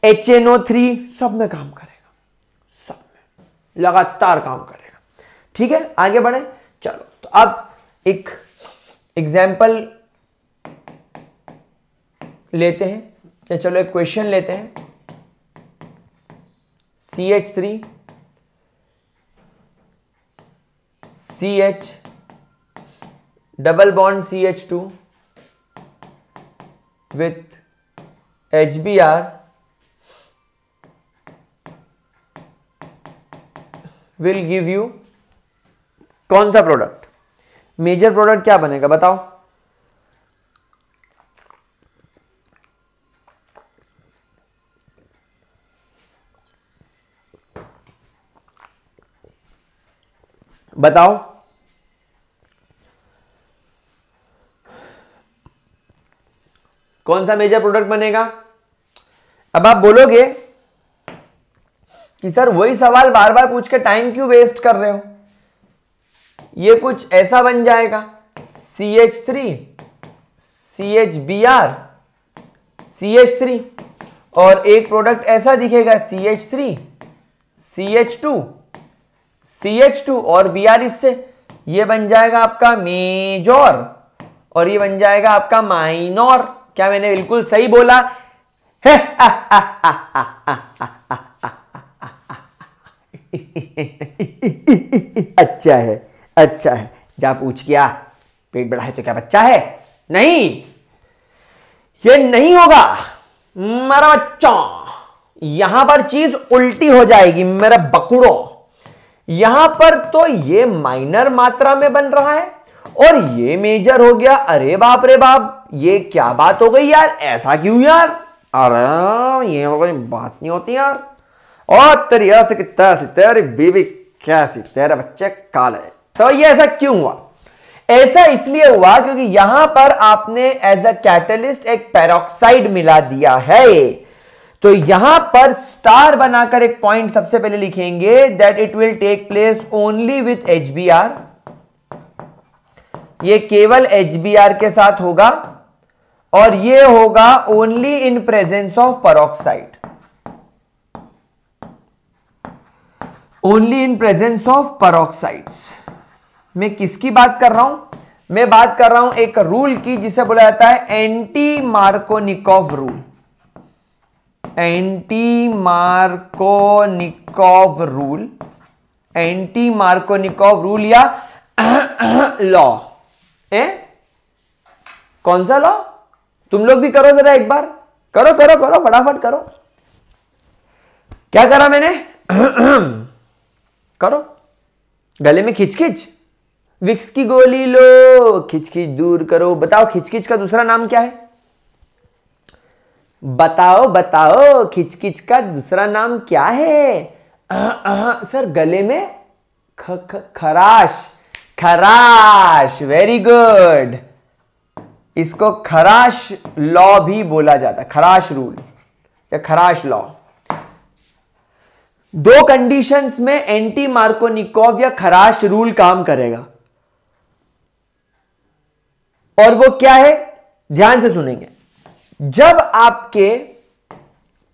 HNO3 सब में काम करेगा, सब में लगातार काम करेगा। ठीक है, आगे बढ़े। चलो तो अब एक एग्जाम्पल लेते हैं, या चलो एक क्वेश्चन लेते हैं। CH3 CH double bond CH2 with HBr will give you कौन सा प्रोडक्ट? मेजर प्रोडक्ट क्या बनेगा बताओ? बताओ। कौन सा मेजर प्रोडक्ट बनेगा? अब आप बोलोगे कि सर वही सवाल बार बार पूछ के टाइम क्यों वेस्ट कर रहे हो? ये कुछ ऐसा बन जाएगा, CH3 CHBr CH3, और एक प्रोडक्ट ऐसा दिखेगा CH3 CH2 CH2 और Br इससे, ये बन जाएगा आपका मेजर और ये बन जाएगा आपका माइनर। क्या मैंने बिल्कुल सही बोला है? अच्छा है, अच्छा है, जा पूछ किया। पेट बड़ा है तो क्या बच्चा है? नहीं, ये नहीं होगा मेरा बच्चा। यहां पर चीज उल्टी हो जाएगी मेरा बकुड़ो। यहां पर तो ये माइनर मात्रा में बन रहा है और ये मेजर हो गया। अरे बाप रे बाप, ये क्या बात हो गई यार? ऐसा क्यों यार? अरे ये कोई बात नहीं होती यार। और तेरी ऐसे की तैसी, तेरी बीबी कैसी, तेरा बच्चे काले। तो ये ऐसा क्यों हुआ? ऐसा इसलिए हुआ क्योंकि यहां पर आपने एज अ कैटलिस्ट एक पेरोक्साइड मिला दिया है। तो यहां पर स्टार बनाकर एक पॉइंट सबसे पहले लिखेंगे that it will take place only with HBr। ये केवल HBr के साथ होगा और ये होगा only in presence of peroxide, only in presence of peroxides. मैं किसकी बात कर रहा हूं? मैं बात कर रहा हूं एक रूल की जिसे बोला जाता है anti Markovnikov rule. Anti Markovnikov rule, anti Markovnikov rule या लॉ। कौन सा लॉ? तुम लोग भी करो जरा एक बार, करो करो करो, फटाफट करो। क्या करा मैंने? करो, गले में खिचखिच, विक्स की गोली लो, खिचखिच दूर करो। बताओ खिचखिच का दूसरा नाम क्या है? बताओ बताओ, खिचखिच का दूसरा नाम क्या है? सर गले में खराश, खराश। वेरी गुड, इसको खराश लॉ भी बोला जाता है, खराश रूल या खराश लॉ। दो कंडीशंस में एंटी मार्कोनिकॉव या खराश रूल काम करेगा और वो क्या है? ध्यान से सुनेंगे। जब आपके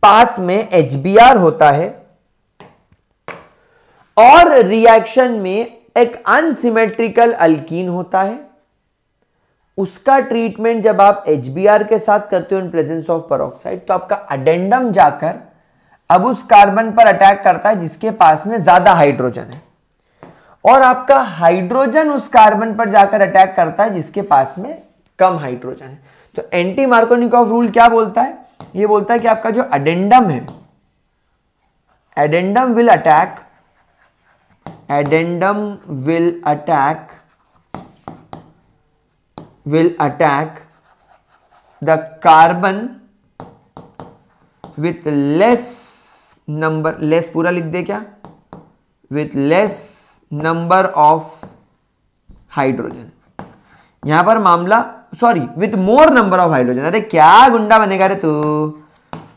पास में HBr होता है और रिएक्शन में एक अनसिमेट्रिकल अल्कीन होता है, उसका ट्रीटमेंट जब आप HBr के साथ करते हो इन प्रेजेंस ऑफ पेरोक्साइड, तो आपका अडेंडम जाकर अब उस कार्बन पर अटैक करता है जिसके पास में ज्यादा हाइड्रोजन है, और आपका हाइड्रोजन उस कार्बन पर जाकर अटैक करता है जिसके पास में कम हाइड्रोजन है। तो एंटी मार्कोनिकॉव रूल क्या बोलता है? ये बोलता है कि आपका जो अडेंडम है, addendum will attack the carbon with less number, less पूरा लिख दे क्या, with less number of hydrogen। यहां पर मामला, sorry, with more number of hydrogen. अरे क्या गुंडा बनेगा रे तू,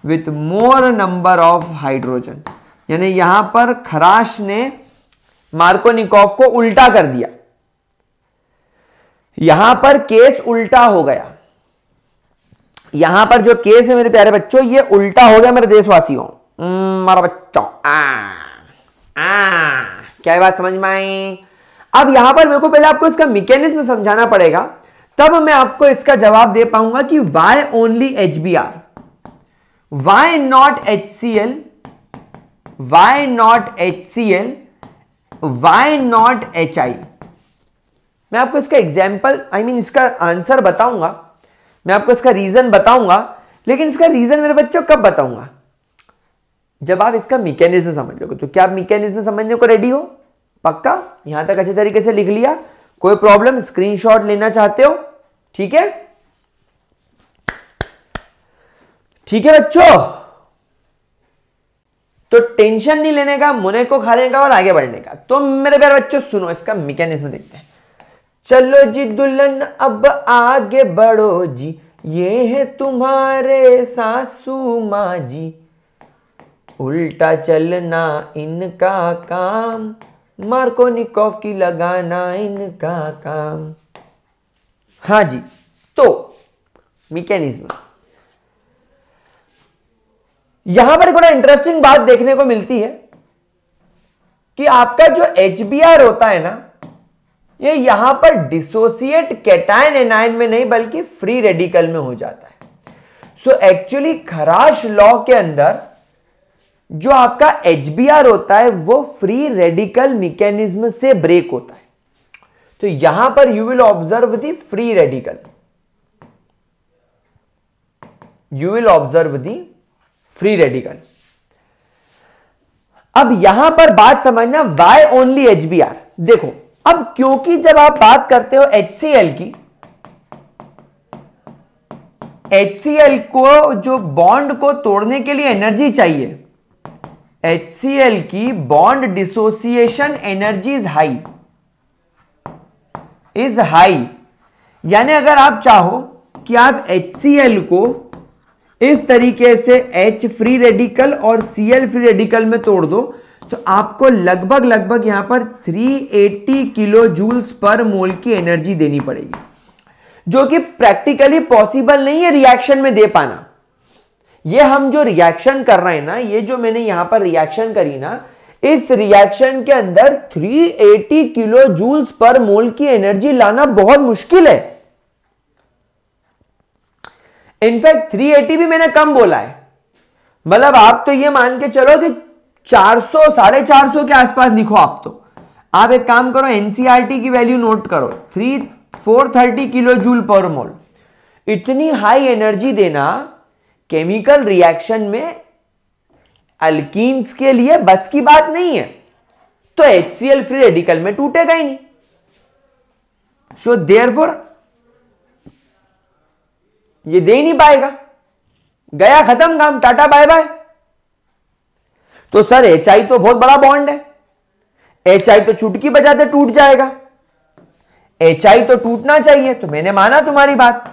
with more number of hydrogen. यानी यहां पर खराश ने मार्कोनिकॉव को उल्टा कर दिया। यहां पर केस उल्टा हो गया, यहां पर जो केस है मेरे प्यारे बच्चों ये उल्टा हो गया मेरे देशवासियों, मारा बच्चों। क्या बात समझ में आई? अब यहां पर मेरे को पहले आपको इसका मैकेनिज्म समझाना पड़ेगा, तब मैं आपको इसका जवाब दे पाऊंगा कि why only HBr, why not HCl, why not HCl, why not HI। मैं आपको इसका एग्जाम्पल इसका आंसर बताऊंगा, मैं आपको इसका रीजन बताऊंगा, लेकिन इसका रीजन मेरे बच्चों कब बताऊंगा? जब आप इसका मैकेनिज्म समझ लोगे। तो क्या आप मैकेनिज्म समझने को रेडी हो? पक्का? यहां तक अच्छे तरीके से लिख लिया? कोई प्रॉब्लम? स्क्रीनशॉट लेना चाहते हो? ठीक है, ठीक है बच्चों। तो टेंशन नहीं लेने का, मुने को खाने का और आगे बढ़ने का। तो मेरे प्यारे बच्चों सुनो, इसका मैकेनिज्म देखते हैं। चलो जी दुल्हन अब आगे बढ़ो जी, ये है तुम्हारे सासू माँ जी, उल्टा चलना इनका काम, मार्कोनिकॉफ की लगाना इनका काम। हाँ जी, तो मैकेनिज्म यहां पर बड़ा इंटरेस्टिंग बात देखने को मिलती है कि आपका जो HBr होता है ना, ये यहां पर डिसोसिएट कैटायन एनायन में नहीं बल्कि फ्री रेडिकल में हो जाता है। सो एक्चुअली खराश लॉ के अंदर जो आपका HBr होता है वो फ्री रेडिकल मैकेनिज्म से ब्रेक होता है। तो यहां पर you will observe the free radical, you will observe the free radical. अब यहां पर बात समझना, वाई ओनली HBr। देखो, अब क्योंकि जब आप बात करते हो HCl की, HCl को जो बॉन्ड को तोड़ने के लिए एनर्जी चाहिए, HCl की bond dissociation energy is high. यानी अगर आप चाहो कि आप HCl को इस तरीके से H फ्री रेडिकल और Cl फ्री रेडिकल में तोड़ दो, तो आपको लगभग यहां पर 380 किलो जूल्स पर मोल की एनर्जी देनी पड़ेगी, जो कि प्रैक्टिकली पॉसिबल नहीं है रिएक्शन में दे पाना। ये हम जो रिएक्शन कर रहे हैं ना, ये जो मैंने यहां पर रिएक्शन करी ना, इस रिएक्शन के अंदर 380 किलो जूल्स पर मोल की एनर्जी लाना बहुत मुश्किल है। इनफैक्ट 380 भी मैंने कम बोला है, मतलब आप तो ये मान के चलो कि 400 450 के आसपास लिखो। आप एक काम करो, एनसीईआरटी की वैल्यू नोट करो, 430 किलो जूल पर मोल। इतनी हाई एनर्जी देना केमिकल रिएक्शन में अल्कीन्स के लिए बस की बात नहीं है, तो HCl फ्री रेडिकल में टूटेगा ही नहीं। सो देयरफॉर ये दे ही नहीं पाएगा, गया खत्म काम, टाटा बाय बाय। तो सर HI तो बहुत बड़ा बॉन्ड है, HI तो चुटकी बजाते टूट जाएगा, HI तो टूटना चाहिए। तो मैंने माना तुम्हारी बात,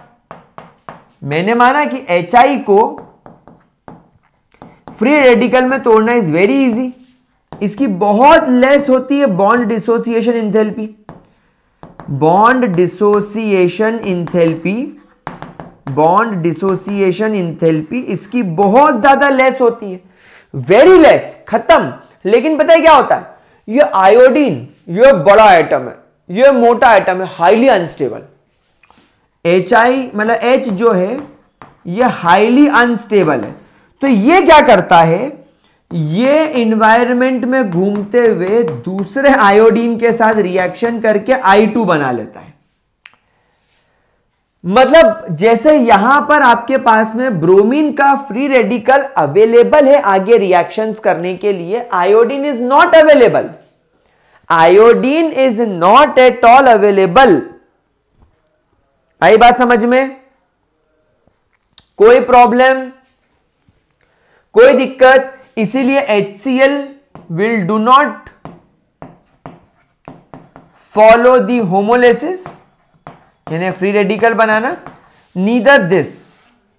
मैंने माना कि HI को फ्री रेडिकल में तोड़ना इज वेरी इजी, इसकी बहुत लेस होती है bond dissociation enthalpy, bond dissociation enthalpy, bond dissociation enthalpy इसकी बहुत ज्यादा लेस होती है, वेरी लेस, खत्म। लेकिन पता है क्या होता है, ये आयोडीन, ये बड़ा एटम है, ये मोटा एटम है, हाईली अनस्टेबल। HI मतलब H जो है ये हाईली अनस्टेबल है। तो ये क्या करता है, ये एनवायरनमेंट में घूमते हुए दूसरे आयोडीन के साथ रिएक्शन करके I2 बना लेता है। मतलब जैसे यहां पर आपके पास में ब्रोमीन का फ्री रेडिकल अवेलेबल है आगे रिएक्शंस करने के लिए, iodine is not available, iodine is not at all available. आई बात समझ में? कोई प्रॉब्लम, कोई दिक्कत? इसीलिए HCl will do not follow the homolysis, यानी फ्री रेडिकल बनाना, नीदर दिस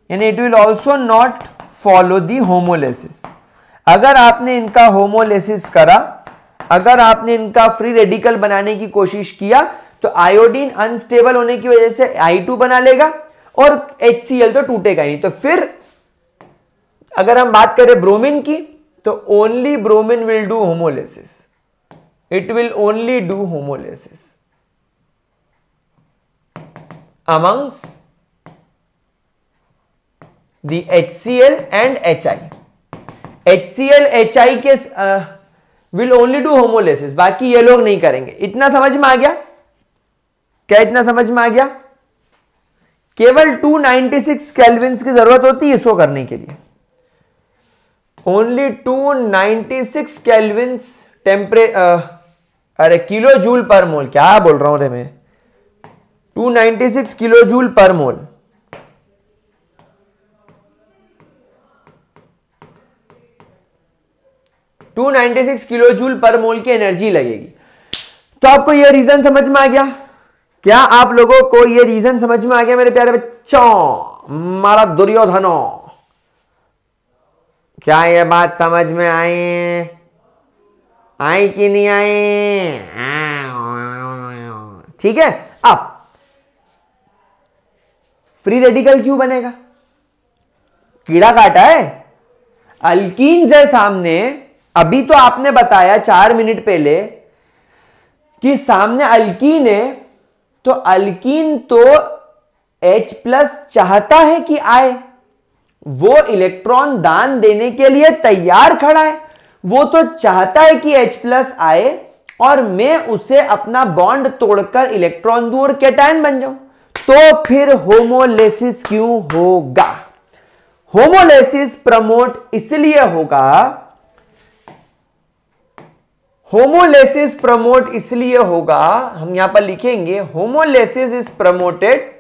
यानी it will also not follow the homolysis. अगर आपने इनका होमोलेसिस करा, अगर आपने इनका फ्री रेडिकल बनाने की कोशिश किया, तो आयोडीन अनस्टेबल होने की वजह से I2 बना लेगा और HCl तो टूटेगा ही नहीं। तो फिर अगर हम बात करें ब्रोमीन की, तो only bromine will do homolysis, it will only do homolysis amongst the HCl and HI. HCl HI के will only do homolysis, बाकी ये लोग नहीं करेंगे। इतना समझ में आ गया क्या? इतना समझ में आ गया? केवल 296 केल्विन्स की जरूरत होती है इसको करने के लिए, ओनली 296 केल्विन्स अरे किलो जूल पर मोल, क्या बोल रहा हूं रे मैं, 296 किलो जूल पर मोल। टू 296 किलो जूल पर मोल की एनर्जी लगेगी। तो आपको यह रीजन समझ में आ गया? क्या आप लोगों को यह रीजन समझ में आ गया मेरे प्यारे बच्चों? मारा दुर्योधनो, क्या यह बात समझ में आई? आई कि नहीं आई? ठीक है। अब फ्री रेडिकल क्यों बनेगा? कीड़ा काटा है, अल्कीन्स है सामने। अभी तो आपने बताया 4 मिनट पहले कि सामने अल्कीन है, तो अल्कीन तो H+ चाहता है कि आए, वो इलेक्ट्रॉन दान देने के लिए तैयार खड़ा है, वो तो चाहता है कि H+ आए और मैं उसे अपना बॉन्ड तोड़कर इलेक्ट्रॉन दूं और कैटायन बन जाऊं। तो फिर होमोलिसिस क्यों होगा? होमोलिसिस प्रमोट इसलिए होगा, होमोलिसिस प्रमोट इसलिए होगा, हम यहां पर लिखेंगे homolysis is promoted,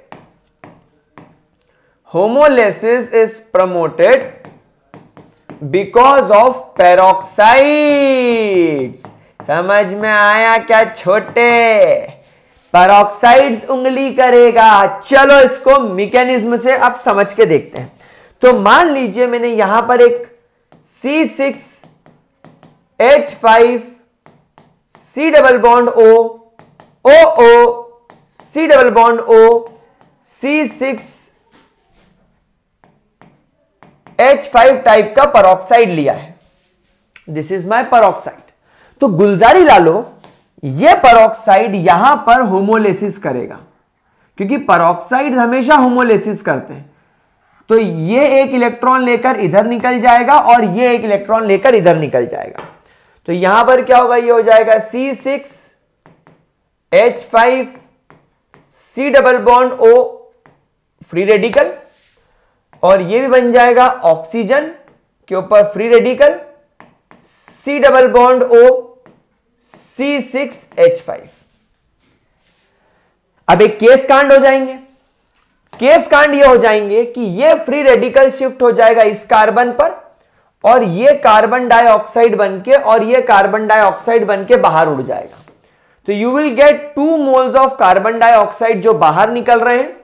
homolysis is promoted because of peroxides. समझ में आया क्या छोटे? पेरोक्साइड्स उंगली करेगा। चलो इसको मैकेनिज्म से अब समझ के देखते हैं। तो मान लीजिए मैंने यहां पर एक C6H5 C double bond O OO C double bond O C6H5 type का पेरोक्साइड लिया है। This is my peroxide. तो गुलजारी लालो, ये पेरोक्साइड यहां पर होमोलिसिस करेगा, क्योंकि पेरोक्साइड हमेशा होमोलिसिस करते हैं। तो ये एक इलेक्ट्रॉन लेकर इधर निकल जाएगा और ये एक इलेक्ट्रॉन लेकर इधर निकल जाएगा। तो यहां पर क्या होगा? ये हो जाएगा C6H5 C double bond O free radical, और ये भी बन जाएगा ऑक्सीजन के ऊपर free radical C double bond O C6H5। अब एक केस कांड हो जाएंगे। केस कांड ये हो जाएंगे कि ये फ्री रेडिकल शिफ्ट हो जाएगा इस कार्बन पर, और ये कार्बन डाइऑक्साइड बनके और ये कार्बन डाइऑक्साइड बनके बाहर उड़ जाएगा। तो you will gate 2 moles of carbon dioxide जो बाहर निकल रहे हैं,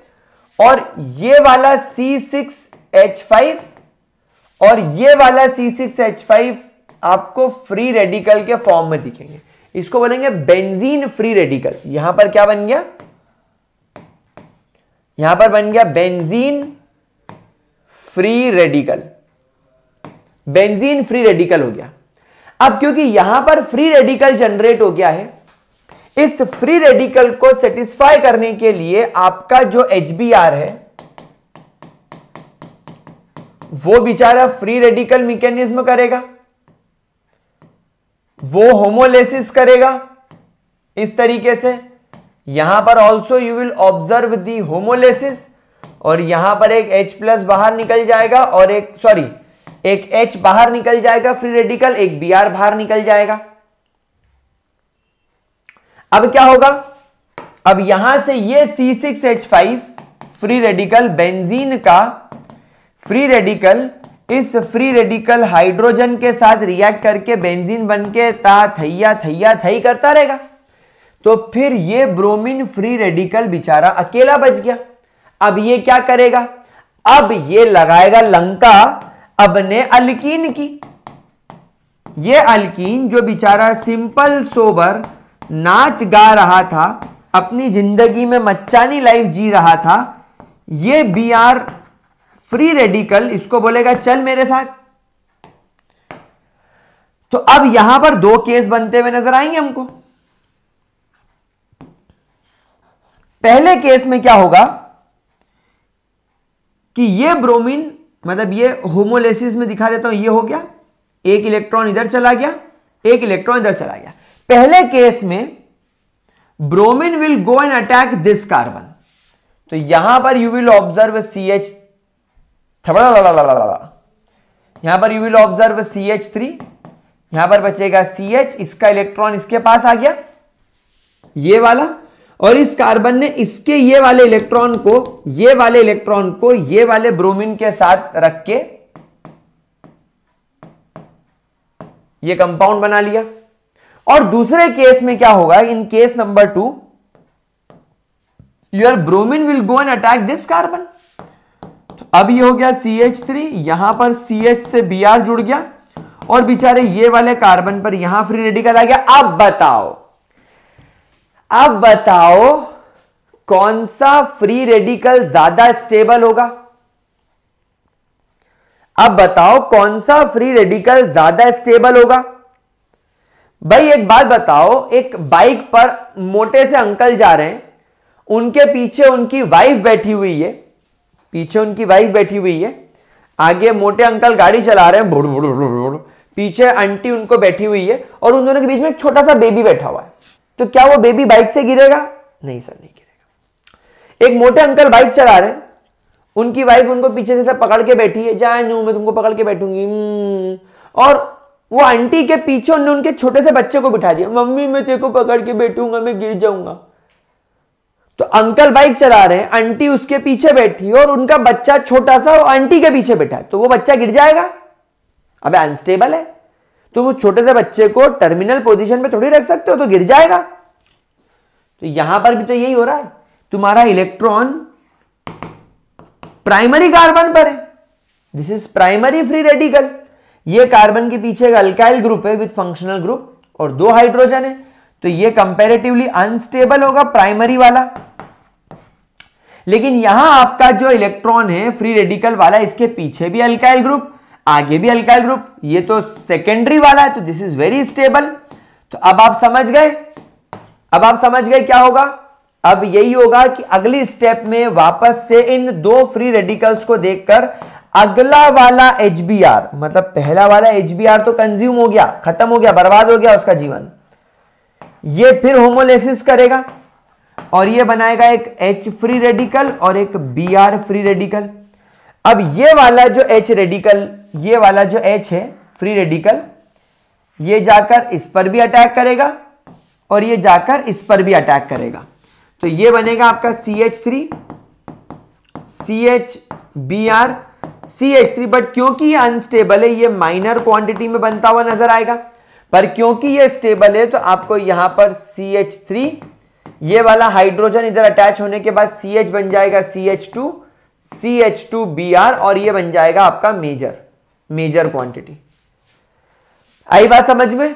और ये वाला C6H5 और ये वाला C6H5 आपको फ्री रेडिकल के फॉर्म में दिखेंगे। इसको बोलेंगे बेंजीन फ्री रेडिकल। यहां पर क्या बन गया? यहां पर बन गया benzene free radical. Benzene free radical हो गया। अब क्योंकि यहां पर फ्री रेडिकल जनरेट हो गया है, इस फ्री रेडिकल को सेटिस्फाई करने के लिए आपका जो HBr है वो बेचारा फ्री रेडिकल मैकेनिज्म करेगा, वो होमोलिसिस करेगा इस तरीके से। यहां पर also you will observe the homolysis, और यहां पर एक H+ बाहर निकल जाएगा और एक H बाहर निकल जाएगा फ्री रेडिकल, एक Br बाहर निकल जाएगा। अब क्या होगा? अब यहां से ये C6H5 फ्री रेडिकल, बेंजीन का फ्री रेडिकल, इस फ्री रेडिकल हाइड्रोजन के साथ रिएक्ट करके बेंजीन बनके थैया थैया थई करता रहेगा। तो फिर ये ब्रोमीन फ्री रेडिकल बेचारा अकेला बच गया। अब ये क्या करेगा? अब ये लगाएगा लंका अपने अल्कीन की। ये अल्कीन जो बेचारा सिंपल सोबर नाच गा रहा था, अपनी जिंदगी में मच्चानी लाइफ जी रहा था, ये Br फ्री रेडिकल इसको बोलेगा चल मेरे साथ। तो अब यहां पर दो केस बनते हुए नजर आएंगे हमको। पहले केस में क्या होगा कि ये ब्रोमीन, मतलब ये होमोलेसिस में दिखा देता हूं, ये हो गया, एक इलेक्ट्रॉन इधर चला गया, एक इलेक्ट्रॉन इधर चला गया। पहले केस में bromine will go and attack this carbon, तो यहां पर यू विल ऑब्जर्व CH, यहां पर यू विल ऑब्जर्व CH3, यहां पर बचेगा CH, इसका इलेक्ट्रॉन इसके पास आ गया, ये वाला, और इस कार्बन ने इसके ये वाले इलेक्ट्रॉन को ये वाले ब्रोमीन के साथ रख के ये कंपाउंड बना लिया। और दूसरे केस में क्या होगा, in case number 2 your bromine will go and attack this carbon. तो अब ये हो गया CH3, यहां पर CH से Br जुड़ गया और बेचारे ये वाले कार्बन पर यहां फ्री रेडिकल आ गया। अब बताओ कौन सा फ्री रेडिकल ज्यादा स्टेबल होगा? अब बताओ कौन सा फ्री रेडिकल ज्यादा स्टेबल होगा? भाई एक बात बताओ, एक बाइक पर मोटे से अंकल जा रहे हैं, उनके पीछे उनकी वाइफ बैठी हुई है, आगे मोटे अंकल गाड़ी चला रहे हैं, पीछे आंटी उनको बैठी हुई है और उन दोनों के बीच में एक छोटा सा बेबी बैठा हुआ है, तो क्या वो बेबी बाइक से गिरेगा? नहीं सर, नहीं गिरेगा। एक मोटे अंकल बाइक चला रहे हैं, उनकी वाइफ उनको पीछे से पकड़ के बैठी है, जानू मैं तुमको पकड़ के बैठूंगी, और वो आंटी के पीछे उन्होंने उनके छोटे से बच्चे को बिठा दिया, मम्मी मैं तेरे को पकड़ के बैठूंगा, मैं गिर जाऊंगा। तो अंकल बाइक चला रहे हैं, आंटी उसके पीछे बैठी है और उनका बच्चा छोटा सा आंटी के पीछे बैठा है, तो वो बच्चा गिर जाएगा? अबे अनस्टेबल है, तो वो छोटे से बच्चे को टर्मिनल पोजीशन पे थोड़ी रख सकते हो, तो गिर जाएगा। तो यहां पर भी तो यही हो रहा है, तुम्हारा इलेक्ट्रॉन प्राइमरी कार्बन पर है, this is primary free radical. ये कार्बन के पीछे एक अल्काइल ग्रुप है विद फंक्शनल ग्रुप और 2 हाइड्रोजन है, तो ये कंपैरेटिवली अनस्टेबल होगा प्राइमरी वाला। लेकिन यहां आपका जो इलेक्ट्रॉन है फ्री रेडिकल वाला, इसके पीछे भी अल्काइल ग्रुप, आगे भी अल्काइल ग्रुप, ये तो सेकेंडरी वाला है, तो दिस इज वेरी स्टेबल। तो अब आप समझ गए क्या होगा? अब यही होगा कि अगली स्टेप में वापस से इन 2 फ्री रेडिकल्स को देखकर अगला वाला HBr, मतलब पहला वाला HBr तो कंज्यूम हो गया, खत्म हो गया, बर्बाद हो गया उसका जीवन, ये फिर होमोलेसिस करेगा और ये बनाएगा एक H फ्री रेडिकल और एक Br फ्री रेडिकल। अब ये वाला जो H रेडिकल, ये वाला जो H है फ्री रेडिकल, ये जाकर इस पर भी अटैक करेगा और ये जाकर इस पर भी अटैक करेगा, तो ये बनेगा आपका CH3 CHBr CH3। बट क्योंकि ये अनस्टेबल है, ये माइनर क्वांटिटी में बनता हुआ नजर आएगा, पर क्योंकि ये स्टेबल है तो आपको यहां पर CH3, ये वाला हाइड्रोजन इधर अटैच होने के बाद CH बन जाएगा CH2Br और ये बन जाएगा आपका मेजर क्वांटिटी। आई बात समझ में?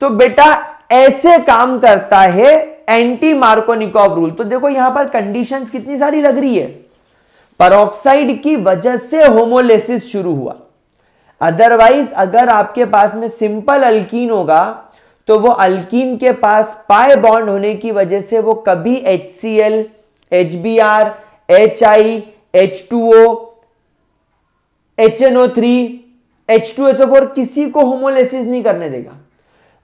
तो बेटा ऐसे काम करता है एंटी मार्कोनिकॉव रूल। तो देखो यहां पर कंडीशंस कितनी सारी लग रही है, पेरोक्साइड की वजह से होमोलेसिस शुरू हुआ, अदरवाइज अगर आपके पास में सिंपल अल्कीन होगा तो वो अल्कीन के पास पाई बॉन्ड होने की वजह से वो कभी HCl, HBr, HI, H2O, HNO3, H2SO4 किसी को होमोलेसिस नहीं करने देगा,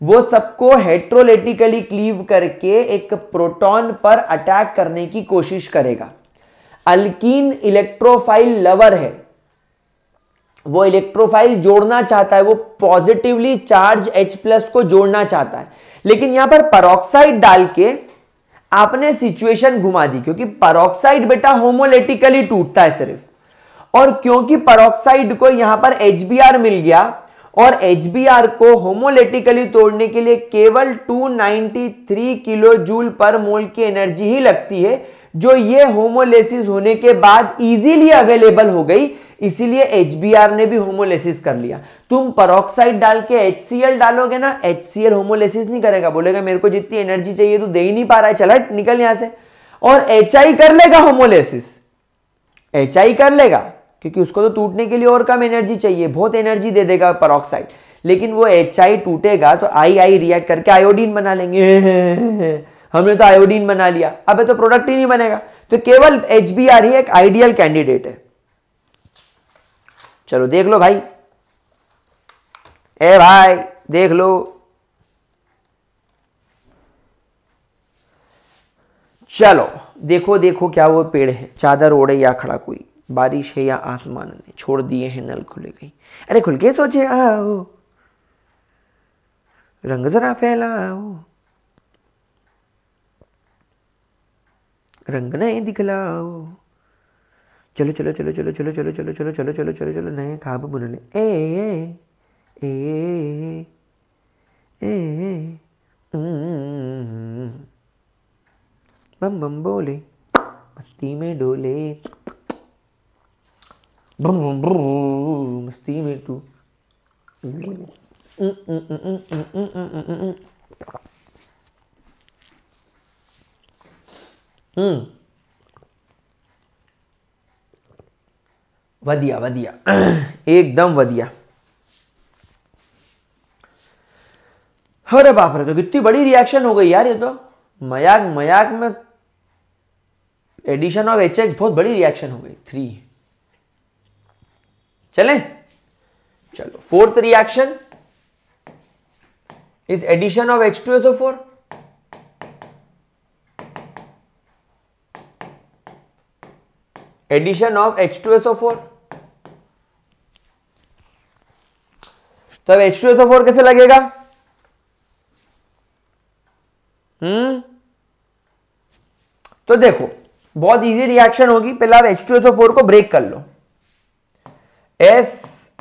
वो सबको हेट्रोलेटिकली क्लीव करके एक प्रोटॉन पर अटैक करने की कोशिश करेगा। अल्कीन इलेक्ट्रोफाइल लवर है, वो इलेक्ट्रोफाइल जोड़ना चाहता है, वो पॉजिटिवली चार्ज H+ को जोड़ना चाहता है, लेकिन यहां पर पेरोक्साइड डाल के आपने सिचुएशन घुमा दी, क्योंकि पेरोक्साइड बेटा होमोलेटिकली टूटता है सिर्फ, और क्योंकि पेरोक्साइड को यहां पर HBr मिल गया और HBr को होमोलेटिकली तोड़ने के लिए केवल 293 किलो जूल पर मोल की एनर्जी ही लगती है, जो ये होमोलेसिस होने के बाद इजीली अवेलेबल हो गई, इसीलिए HBr ने भी होमोलेसिस कर लिया। तुम पेरोक्साइड डाल के HCl डालोगे ना, HCl होमोलेसिस नहीं करेगा, बोलेगा मेरे को जितनी एनर्जी चाहिए तू दे ही नहीं पा रहा है, चल हट निकल यहां से। और HI कर लेगा होमोलेसिस, HI कर लेगा, क्योंकि उसको तो टूटने के लिए और कम एनर्जी चाहिए, बहुत एनर्जी दे देगा पेरोक्साइड, लेकिन वो HI टूटेगा तो आई रिएक्ट करके आयोडीन बना लेंगे। हमने तो आयोडीन बना लिया, अब तो प्रोडक्ट ही नहीं बनेगा। तो केवल HBr ही एक आइडियल कैंडिडेट है। चलो देख लो भाई, ए भाई देख लो, चलो देखो देखो क्या वो पेड़ है, चादर ओढ़े या खड़ा कोई, बारिश है या आसमान ने छोड़ दिए हैं नल खुले गई। अरे खुल के सोचे आओ, रंग जरा फैलाओ, रंग नए दिखलाओ, चलो चलो चलो चलो चलो चलो चलो चलो चलो चलो चलो चलो नए ख्वाब बुनने। ए ए ए ए बम बम बोले मस्ती में डोले, बम बम बम मस्ती में तू। वधिया वधिया एकदम वधिया। अरे बाप रे, तो कितनी बड़ी रिएक्शन हो गई यार, ये तो मजाक मजाक में एडिशन ऑफ HX बहुत बड़ी रिएक्शन हो गई। 3 चलें, चलो fourth reaction is addition of H2SO4। Addition of H2SO4, तब H2SO4 कैसे लगेगा? तो देखो बहुत इजी रिएक्शन होगी। पहले आप H2SO4 को ब्रेक कर लो, S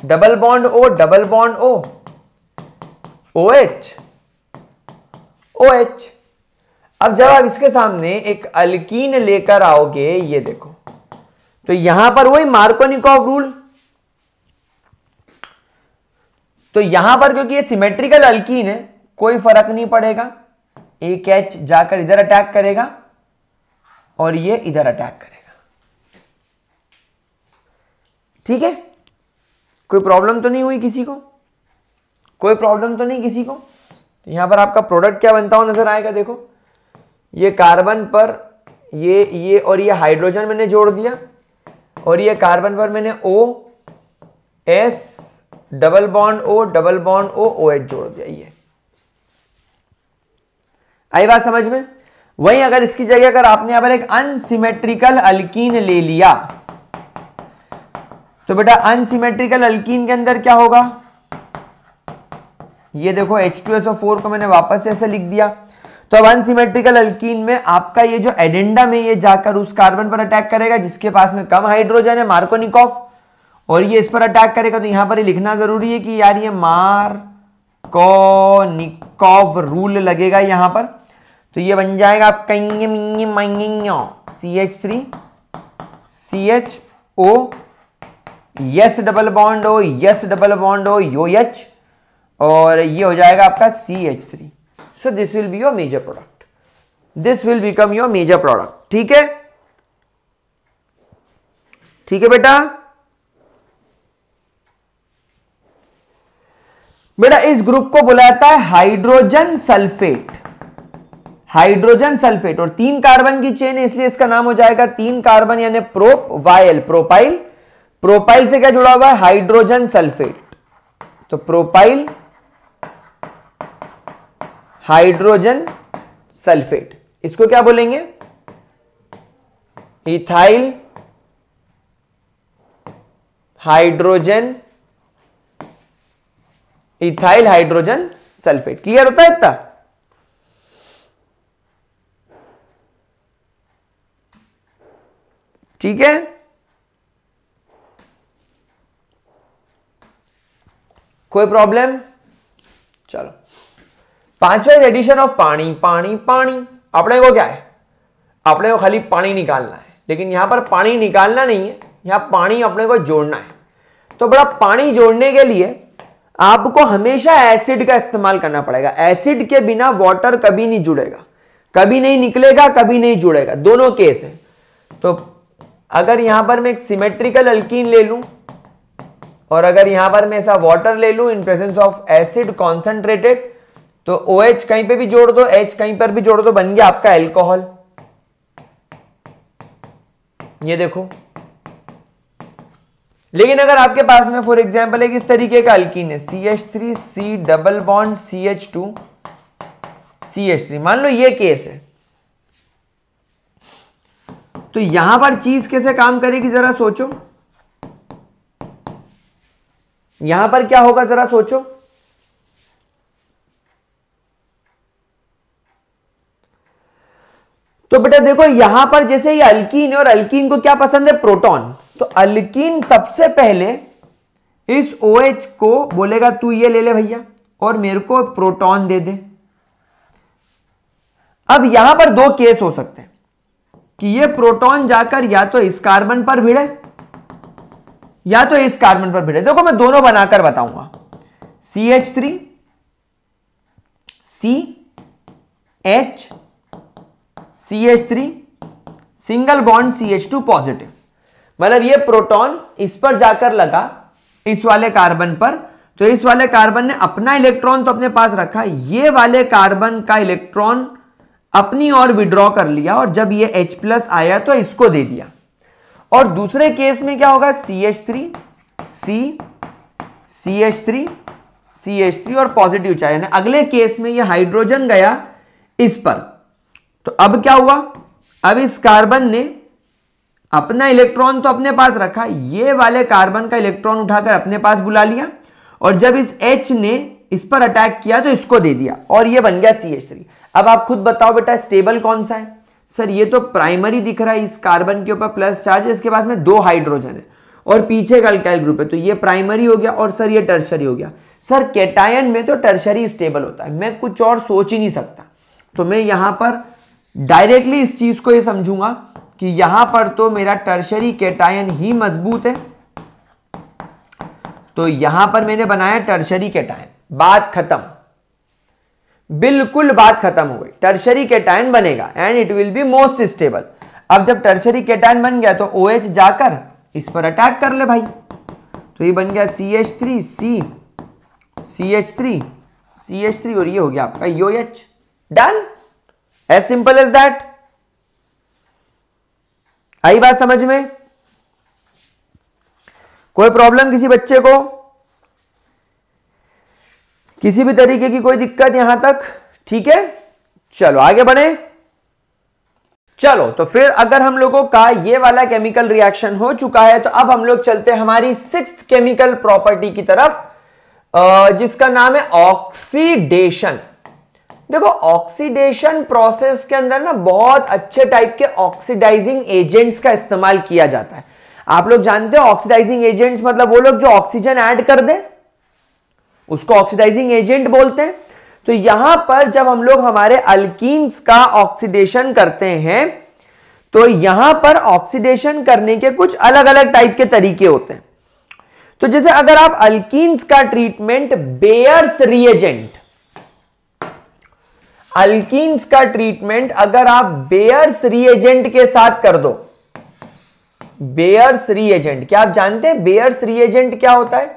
double bond O double bond O, OH OH। अब जब आप इसके सामने एक अल्कीन लेकर आओगे, ये देखो, तो यहां पर वही मार्कोनिकॉव रूल, तो यहां पर क्योंकि ये सिमेट्रिकल अल्कीन है कोई फर्क नहीं पड़ेगा, एक H जाकर इधर अटैक करेगा और ये इधर अटैक करेगा। ठीक है, कोई प्रॉब्लम तो नहीं हुई किसी को, कोई प्रॉब्लम तो नहीं किसी को। तो यहां पर आपका प्रोडक्ट क्या बनता हुआ नजर आएगा, देखो ये कार्बन पर ये और ये हाइड्रोजन मैंने जोड़ दिया, और ये कार्बन पर मैंने O S double bond O double bond O OH जोड़ दिया। ये आई बात समझ में? वहीं अगर इसकी जगह अगर आपने यहां पर एक अनसिमेट्रिकल अल्कीन ले लिया, तो बेटा अनसिमेट्रिकल अल्कीन के अंदर क्या होगा, ये देखो H2SO4 को मैंने वापस से ऐसे लिख दिया। तो अब अनसिमेट्रिकल अल्कीन में आपका ये जो एडेंडम है ये जाकर उस कार्बन पर अटैक करेगा जिसके पास में कम हाइड्रोजन है, मार्कोनिकॉफ, और ये इस पर अटैक करेगा। तो यहां पर ये लिखना जरूरी है कि यार ये मार्कोनिकॉव रूल लगेगा यहां पर। तो ये बन जाएगा आपका CH3 CHO, yes double bond O, yes double bond O, OH, और ये हो जाएगा आपका CH3। So this will be your major product, this will become your major product. ठीक है, ठीक है बेटा। बेटा इस ग्रुप को बुलाता है हाइड्रोजन सल्फेट, हाइड्रोजन सल्फेट, और 3 कार्बन की चेन है इसलिए इसका नाम हो जाएगा 3 कार्बन यानी प्रोपाइल। प्रोपाइल, प्रोपाइल से क्या जुड़ा हुआ है, हाइड्रोजन सल्फेट। तो प्रोपाइल हाइड्रोजन सल्फेट, इसको क्या बोलेंगे, ethyl hydrogen, ethyl hydrogen sulphate. Clear होता है इतना? ठीक है, कोई प्रॉब्लम? चलो 5वां एडिशन ऑफ पानी। पानी पानी अपने को क्या है, अपने को खाली पानी निकालना है, लेकिन यहां पर पानी निकालना नहीं है, यहां पानी अपने को जोड़ना है। तो बड़ा पानी जोड़ने के लिए आपको हमेशा एसिड का इस्तेमाल करना पड़ेगा। एसिड के बिना वाटर कभी नहीं जुड़ेगा, कभी नहीं निकलेगा, कभी नहीं जुड़ेगा, दोनों केस है। तो अगर यहां पर मैं एक सिमेट्रिकल अल्कीन ले लूं और अगर यहां पर मैं ऐसा वाटर ले लूं इन प्रेजेंस ऑफ एसिड कॉन्सेंट्रेटेड, तो OH कहीं पे भी जोड़ दो, H कहीं पर भी जोड़ दो, बन गया आपका एल्कोहल। ये देखो। लेकिन अगर आपके पास में फॉर एग्जांपल एक इस तरीके का अल्कीन है, CH3 C double bond CH2 CH3, मान लो ये केस है, तो यहां पर चीज कैसे काम करेगी जरा सोचो। यहां पर क्या होगा जरा सोचो। तो बेटा देखो यहां पर जैसे ये अल्कीन है और अल्कीन को क्या पसंद है, प्रोटॉन। तो अल्कीन सबसे पहले इस OH को बोलेगा तू ये ले ले भैया और मेरे को प्रोटॉन दे दे। अब यहां पर दो केस हो सकते हैं कि ये प्रोटॉन जाकर या तो इस कार्बन पर भिड़े या तो इस कार्बन पर भिड़े। देखो मैं दोनों बनाकर बताऊंगा। CH3 C H CH3 single bond CH2 positive, मतलब ये प्रोटॉन इस पर जाकर लगा इस वाले कार्बन पर, तो इस वाले कार्बन ने अपना इलेक्ट्रॉन तो अपने पास रखा, ये वाले कार्बन का इलेक्ट्रॉन अपनी ओर विड्रॉ कर लिया और जब ये H+ आया तो इसको दे दिया। और दूसरे केस में क्या होगा, CH3 C CH3 CH3 और पॉजिटिव चार्ज, अगले केस में ये हाइड्रोजन गया इस पर। तो अब क्या हुआ, अब इस कार्बन ने अपना इलेक्ट्रॉन तो अपने पास रखा, ये वाले कार्बन का इलेक्ट्रॉन उठाकर अपने पास बुला लिया और जब इस H ने इस पर अटैक किया तो इसको दे दिया और ये बन गया CH3। अब आप खुद बताओ बेटा स्टेबल कौन सा है। सर ये तो प्राइमरी दिख रहा है, इस कार्बन के ऊपर प्लस चार्ज है, इसके पास में 2 हाइड्रोजन है और पीछे का अल्काइल ग्रुप है, तो ये प्राइमरी हो गया और सर ये टर्शरी हो गया। सर कैटायन में तो टर्शरी स्टेबल होता है, मैं कुछ और सोच ही नहीं सकता। तो मैं यहां पर डायरेक्टली इस चीज को ये समझूंगा कि यहां पर तो मेरा टर्शरी कैटायन ही मजबूत है, तो यहां पर मैंने बनाया टर्शरी कैटायन, बात खत्म, बिल्कुल बात खत्म हो गई। टर्शरी कैटायन बनेगा and it will be most stable. अब जब टर्शरी कैटायन बन गया तो OH जाकर इस पर अटैक कर ले भाई, तो ये बन गया CH3 C CH3 CH3 और ये हो गया आपका OH। Done, as simple as that. आई बात समझ में? कोई प्रॉब्लम किसी बच्चे को, किसी भी तरीके की कोई दिक्कत यहां तक? ठीक है, चलो आगे बढ़े। चलो तो फिर अगर हम लोगों का ये वाला केमिकल रिएक्शन हो चुका है तो अब हम लोग चलते हैं हमारी 6th केमिकल प्रॉपर्टी की तरफ, जिसका नाम है ऑक्सीडेशन। देखो ऑक्सीडेशन प्रोसेस के अंदर ना बहुत अच्छे टाइप के ऑक्सीडाइजिंग एजेंट्स का इस्तेमाल किया जाता है। आप लोग जानते हो ऑक्सीडाइजिंग एजेंट्स मतलब वो लोग जो ऑक्सीजन ऐड कर दे उसको ऑक्सीडाइजिंग एजेंट बोलते हैं। तो यहां पर जब हम लोग हमारे अल्कीन्स का ऑक्सीडेशन करते हैं तो यहां पर ऑक्सीडेशन करने के कुछ अलग अलग टाइप के तरीके होते हैं। तो जैसे अगर आप अल्कीन्स का ट्रीटमेंट बेयर्स रिएजेंट, अल्कीन्स का ट्रीटमेंट अगर आप बेयर्स रिएजेंट के साथ कर दो, बेयर्स रिएजेंट, क्या आप जानते हैं बेयर्स रिएजेंट क्या होता है?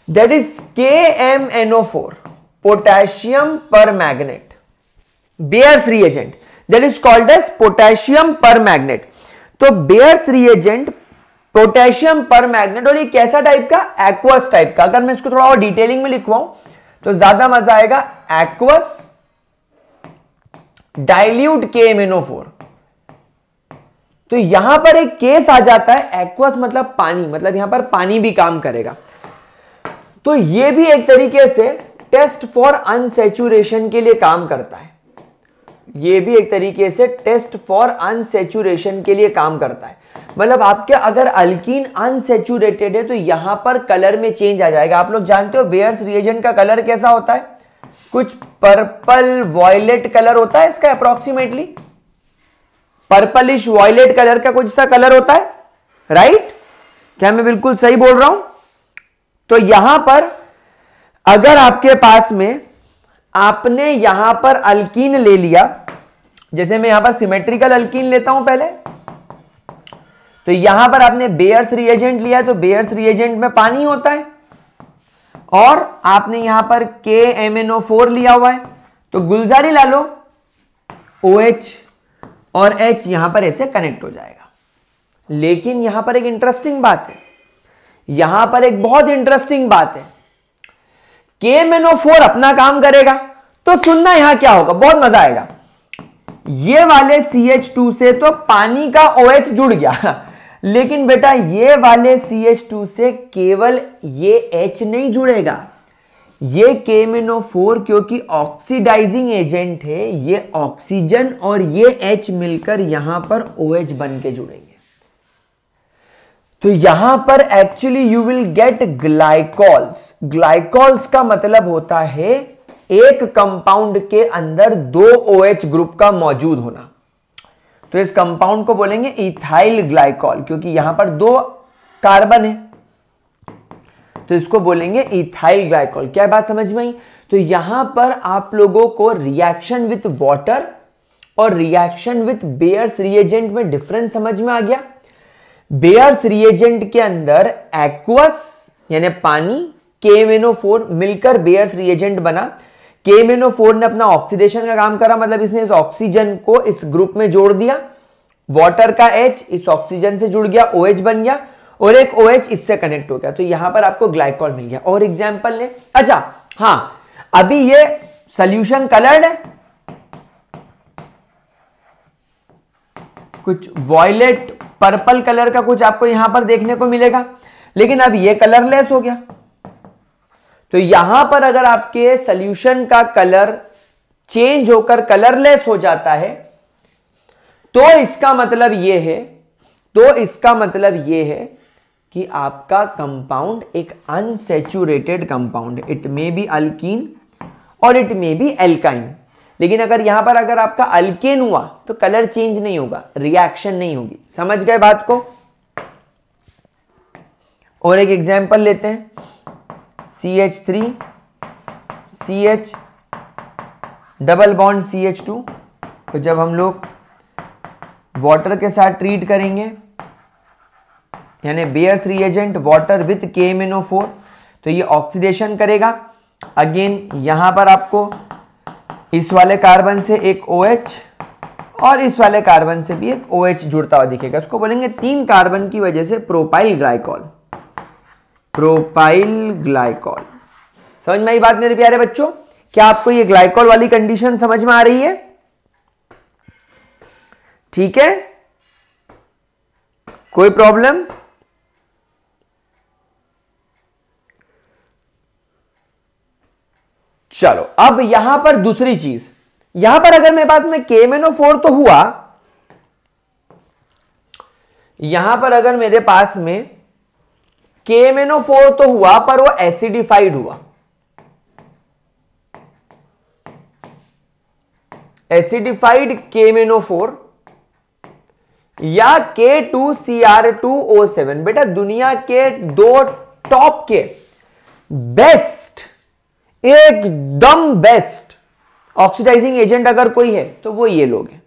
That is KMnO4, potassium permanganate. Baeyer's reagent that is called as potassium permanganate. तो Baeyer's reagent potassium permanganate, और ये कैसा टाइप का? एक्वस टाइप का। अगर मैं इसको थोड़ा और डिटेलिंग में लिखवाऊं तो ज्यादा मजा आएगा। Aqueous dilute KMnO4। तो यहां पर एक केस आ जाता है, एक्वस मतलब पानी, मतलब यहां पर पानी भी काम करेगा। तो ये भी एक तरीके से टेस्ट फॉर अनसैचुरेशन के लिए काम करता है। ये भी एक तरीके से टेस्ट फॉर अनसैचुरेशन के लिए काम करता है। मतलब आपके अगर अल्कीन अनसैचुरेटेड है तो यहां पर कलर में चेंज आ जाएगा। आप लोग जानते हो बेयर्स रिएजेंट का कलर कैसा होता है? कुछ पर्पल वॉयलेट कलर होता है इसका अप्रोक्सीमेटली। पर्पलिश वॉयलेट कलर का कुछ सा कलर होता है, राइट? क्या मैं बिल्कुल सही बोल रहा हूं? तो यहां पर अगर आपके पास में आपने यहां पर अल्कीन ले लिया, जैसे मैं यहां पर सिमेट्रिकल अल्कीन लेता हूं पहले, तो यहां पर आपने बेयर्स रिएजेंट लिया, तो बेयर्स रिएजेंट में पानी होता है, और आपने यहां पर KMnO4 लिया हुआ है, तो गुलजारी ला लो, OH और H यहां पर ऐसे कनेक्ट हो जाएगा। लेकिन यहां पर एक इंटरेस्टिंग बात है, यहां पर एक बहुत इंटरेस्टिंग बात है, KMnO4 अपना काम करेगा, तो सुनना यहां क्या होगा, बहुत मजा आएगा। ये वाले CH2 से तो पानी का OH जुड़ गया, लेकिन बेटा ये वाले CH2 से केवल ये H नहीं जुड़ेगा, ये KMnO4 क्योंकि ऑक्सीडाइजिंग एजेंट है, ये ऑक्सीजन और ये H मिलकर यहां पर OH बन के जुड़ेंगे। तो यहां पर actually you will gate glycols. Glycols का मतलब होता है एक कंपाउंड के अंदर 2 OH ग्रुप का मौजूद होना। तो इस कंपाउंड को बोलेंगे इथाइल ग्लाइकॉल, क्योंकि यहां पर 2 कार्बन है, तो इसको बोलेंगे इथाइल ग्लाइकॉल। क्या बात समझ में आई? तो यहां पर आप लोगों को रिएक्शन विथ वाटर और रिएक्शन विथ बेयर्स रिएजेंट में डिफरेंस समझ में आ गया। बेयर्स रिएजेंट के अंदर एक्वस यानी पानी, KMnO4 मिलकर बेयर्स रिएजेंट बना। KMnO4 ने अपना ऑक्सीडेशन का काम करा, मतलब इसने इस ऑक्सीजन को इस ग्रुप में जोड़ दिया, वाटर का H इस ऑक्सीजन से जुड़ गया, OH बन गया, और एक OH इससे कनेक्ट हो गया, तो यहां पर आपको ग्लाइकॉल मिल गया। और एग्जांपल ले, अच्छा हां, अभी ये सॉल्यूशन कलर्ड है, कुछ वॉयलेट पर्पल कलर का कुछ आपको यहां पर देखने को मिलेगा, लेकिन अब ये कलरलेस हो गया। तो यहां पर अगर आपके सॉल्यूशन का कलर चेंज होकर कलरलेस हो जाता है, तो इसका मतलब यह है कि आपका कंपाउंड एक अनसैचुरेटेड कंपाउंड है। इट मे बी अल्कीन और इट मे बी एल्काइन। लेकिन अगर आपका अल्केन हुआ तो कलर चेंज नहीं होगा, रिएक्शन नहीं होगी। समझ गए बात को? और एक एग्जांपल लेते हैं, CH3 CH double bond CH2। तो जब हम लोग वाटर के साथ ट्रीट करेंगे, यानी bears reagent water with KMnO4, तो ये ऑक्सीडेशन करेगा। अगेन यहां पर आपको इस वाले कार्बन से एक OH और इस वाले कार्बन से भी एक OH जुड़ता हुआ दिखेगा। इसको बोलेंगे 3 कार्बन की वजह से प्रोपाइल ग्लाइकॉल। Propyl glycol. समझ में आई बात मेरे प्यारे बच्चों? क्या आपको ये ग्लाइकॉल वाली कंडीशन समझ में आ रही है? ठीक है, कोई प्रॉब्लम? चलो अब यहां पर दूसरी चीज, यहां पर अगर मेरे पास में KMnO4 तो हुआ, यहां पर अगर मेरे पास में KMnO4 तो हुआ, पर वो एसिडिफाइड हुआ। एसिडिफाइड KMnO4 या K2Cr2O7। बेटा दुनिया के 2 टॉप के बेस्ट, एकदम बेस्ट ऑक्सीडाइजिंग एजेंट अगर कोई है तो वो ये लोग हैं।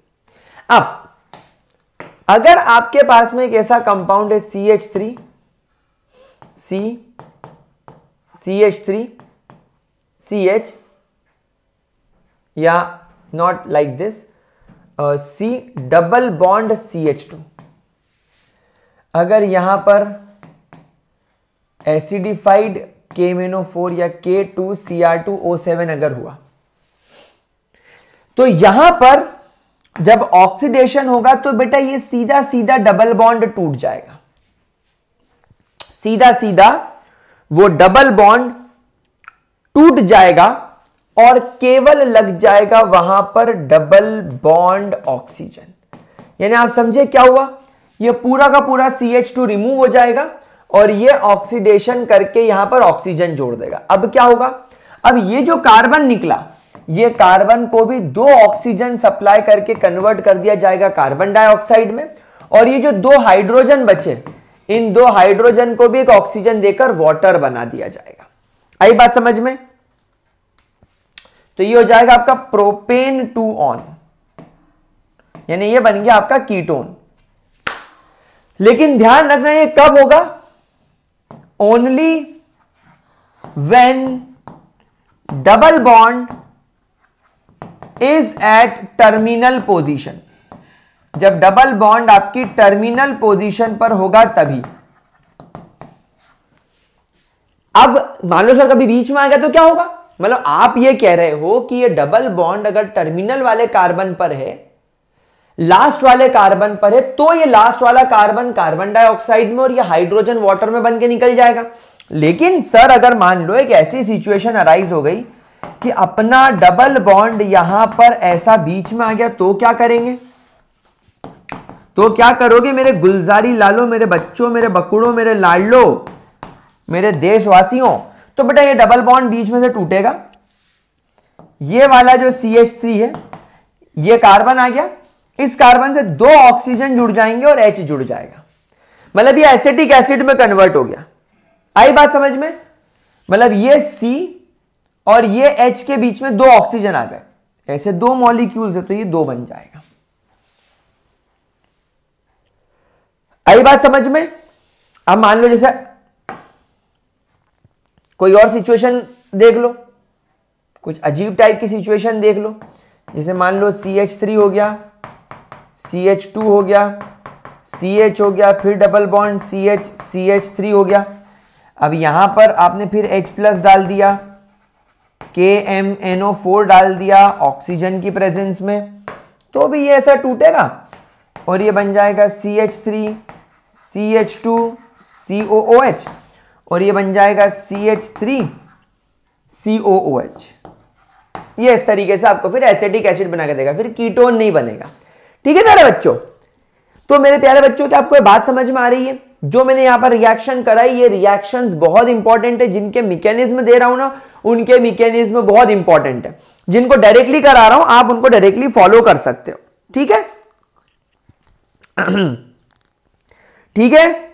अब अगर आपके पास में एक ऐसा कंपाउंड है CH3 C CH3 CH, या not like this, C double bond CH2, अगर यहां पर एसिडिफाइड KMnO4 या K2Cr2O7 अगर हुआ, तो यहां पर जब ऑक्सीडेशन होगा तो बेटा ये सीधा सीधा डबल बॉन्ड टूट जाएगा। सीधा सीधा वो डबल बॉन्ड टूट जाएगा और केवल लग जाएगा वहां पर डबल बॉन्ड ऑक्सीजन। यानी आप समझे क्या हुआ? ये पूरा का पूरा CH2 रिमूव हो जाएगा और ये ऑक्सीडेशन करके यहां पर ऑक्सीजन जोड़ देगा। अब क्या होगा? अब ये जो कार्बन निकला, ये कार्बन को भी 2 ऑक्सीजन सप्लाई करके कन्वर्ट कर दिया जाएगा कार्बन डाइऑक्साइड में, और ये जो 2 हाइड्रोजन बचे, इन 2 हाइड्रोजन को भी एक ऑक्सीजन देकर वाटर बना दिया जाएगा। आई बात समझ में? तो ये हो जाएगा आपका प्रोपेन 2 ऑन, यानी ये बन गया आपका कीटोन। लेकिन ध्यान रखना ये कब होगा? Only when double bond is at terminal position. जब डबल बॉन्ड आपकी टर्मिनल पोजीशन पर होगा तभी। अब मान लो सर कभी बीच में आ गया तो क्या होगा? मतलब आप ये कह रहे हो कि ये डबल बॉन्ड अगर टर्मिनल वाले कार्बन पर है, लास्ट वाले कार्बन पर है, तो ये लास्ट वाला कार्बन कार्बन डाइऑक्साइड में और ये हाइड्रोजन वाटर में बन के निकल जाएगा। लेकिन सर अगर मान लो एक ऐसी सिचुएशन अराइज हो गई कि अपना डबल बॉन्ड यहां पर ऐसा बीच में आ गया, तो क्या करेंगे? तो क्या करोगे मेरे गुलजारी लालो, मेरे बच्चों, मेरे बकुड़ों, मेरे लाडलो, मेरे देशवासियों? तो बेटा ये डबल बॉन्ड बीच में से टूटेगा, ये वाला जो CH3 है, ये कार्बन आ गया, इस कार्बन से 2 ऑक्सीजन जुड़ जाएंगे और H जुड़ जाएगा, मतलब ये एसिटिक एसिड में कन्वर्ट हो गया। आई बात समझ में? मतलब ये C और ये H के बीच में 2 ऑक्सीजन आ गए, ऐसे 2 मॉलिक्यूल्स है तो ये 2 बन जाएगा। आई बात समझ में? अब मान लो जैसे कोई और सिचुएशन देख लो, कुछ अजीब टाइप की सिचुएशन देख लो, जैसे मान लो CH3 हो गया, CH2 हो गया, CH हो गया, फिर डबल बॉन्ड CH, CH3 हो गया। अब यहां पर आपने फिर H+ डाल दिया, KMNO4 डाल दिया ऑक्सीजन की प्रेजेंस में, तो भी ये ऐसा टूटेगा और ये बन जाएगा CH3, CH2, COOH, और ये बन जाएगा CH3, COOH। ये इस तरीके से आपको फिर एसिटिक एसिड बना के देगा, फिर कीटोन नहीं बनेगा। ठीक है प्यारे बच्चों? तो मेरे प्यारे बच्चों, क्या आपको ये बात समझ में आ रही है? जो मैंने यहां पर रिएक्शन कराई, ये रिएक्शंस बहुत इंपॉर्टेंट है। जिनके मैकेनिज्म दे रहा हूं ना, उनके मैकेनिज्म बहुत इंपॉर्टेंट है। जिनको डायरेक्टली करा रहा हूं, आप उनको डायरेक्टली फॉलो कर सकते हो। ठीक है? ठीक है?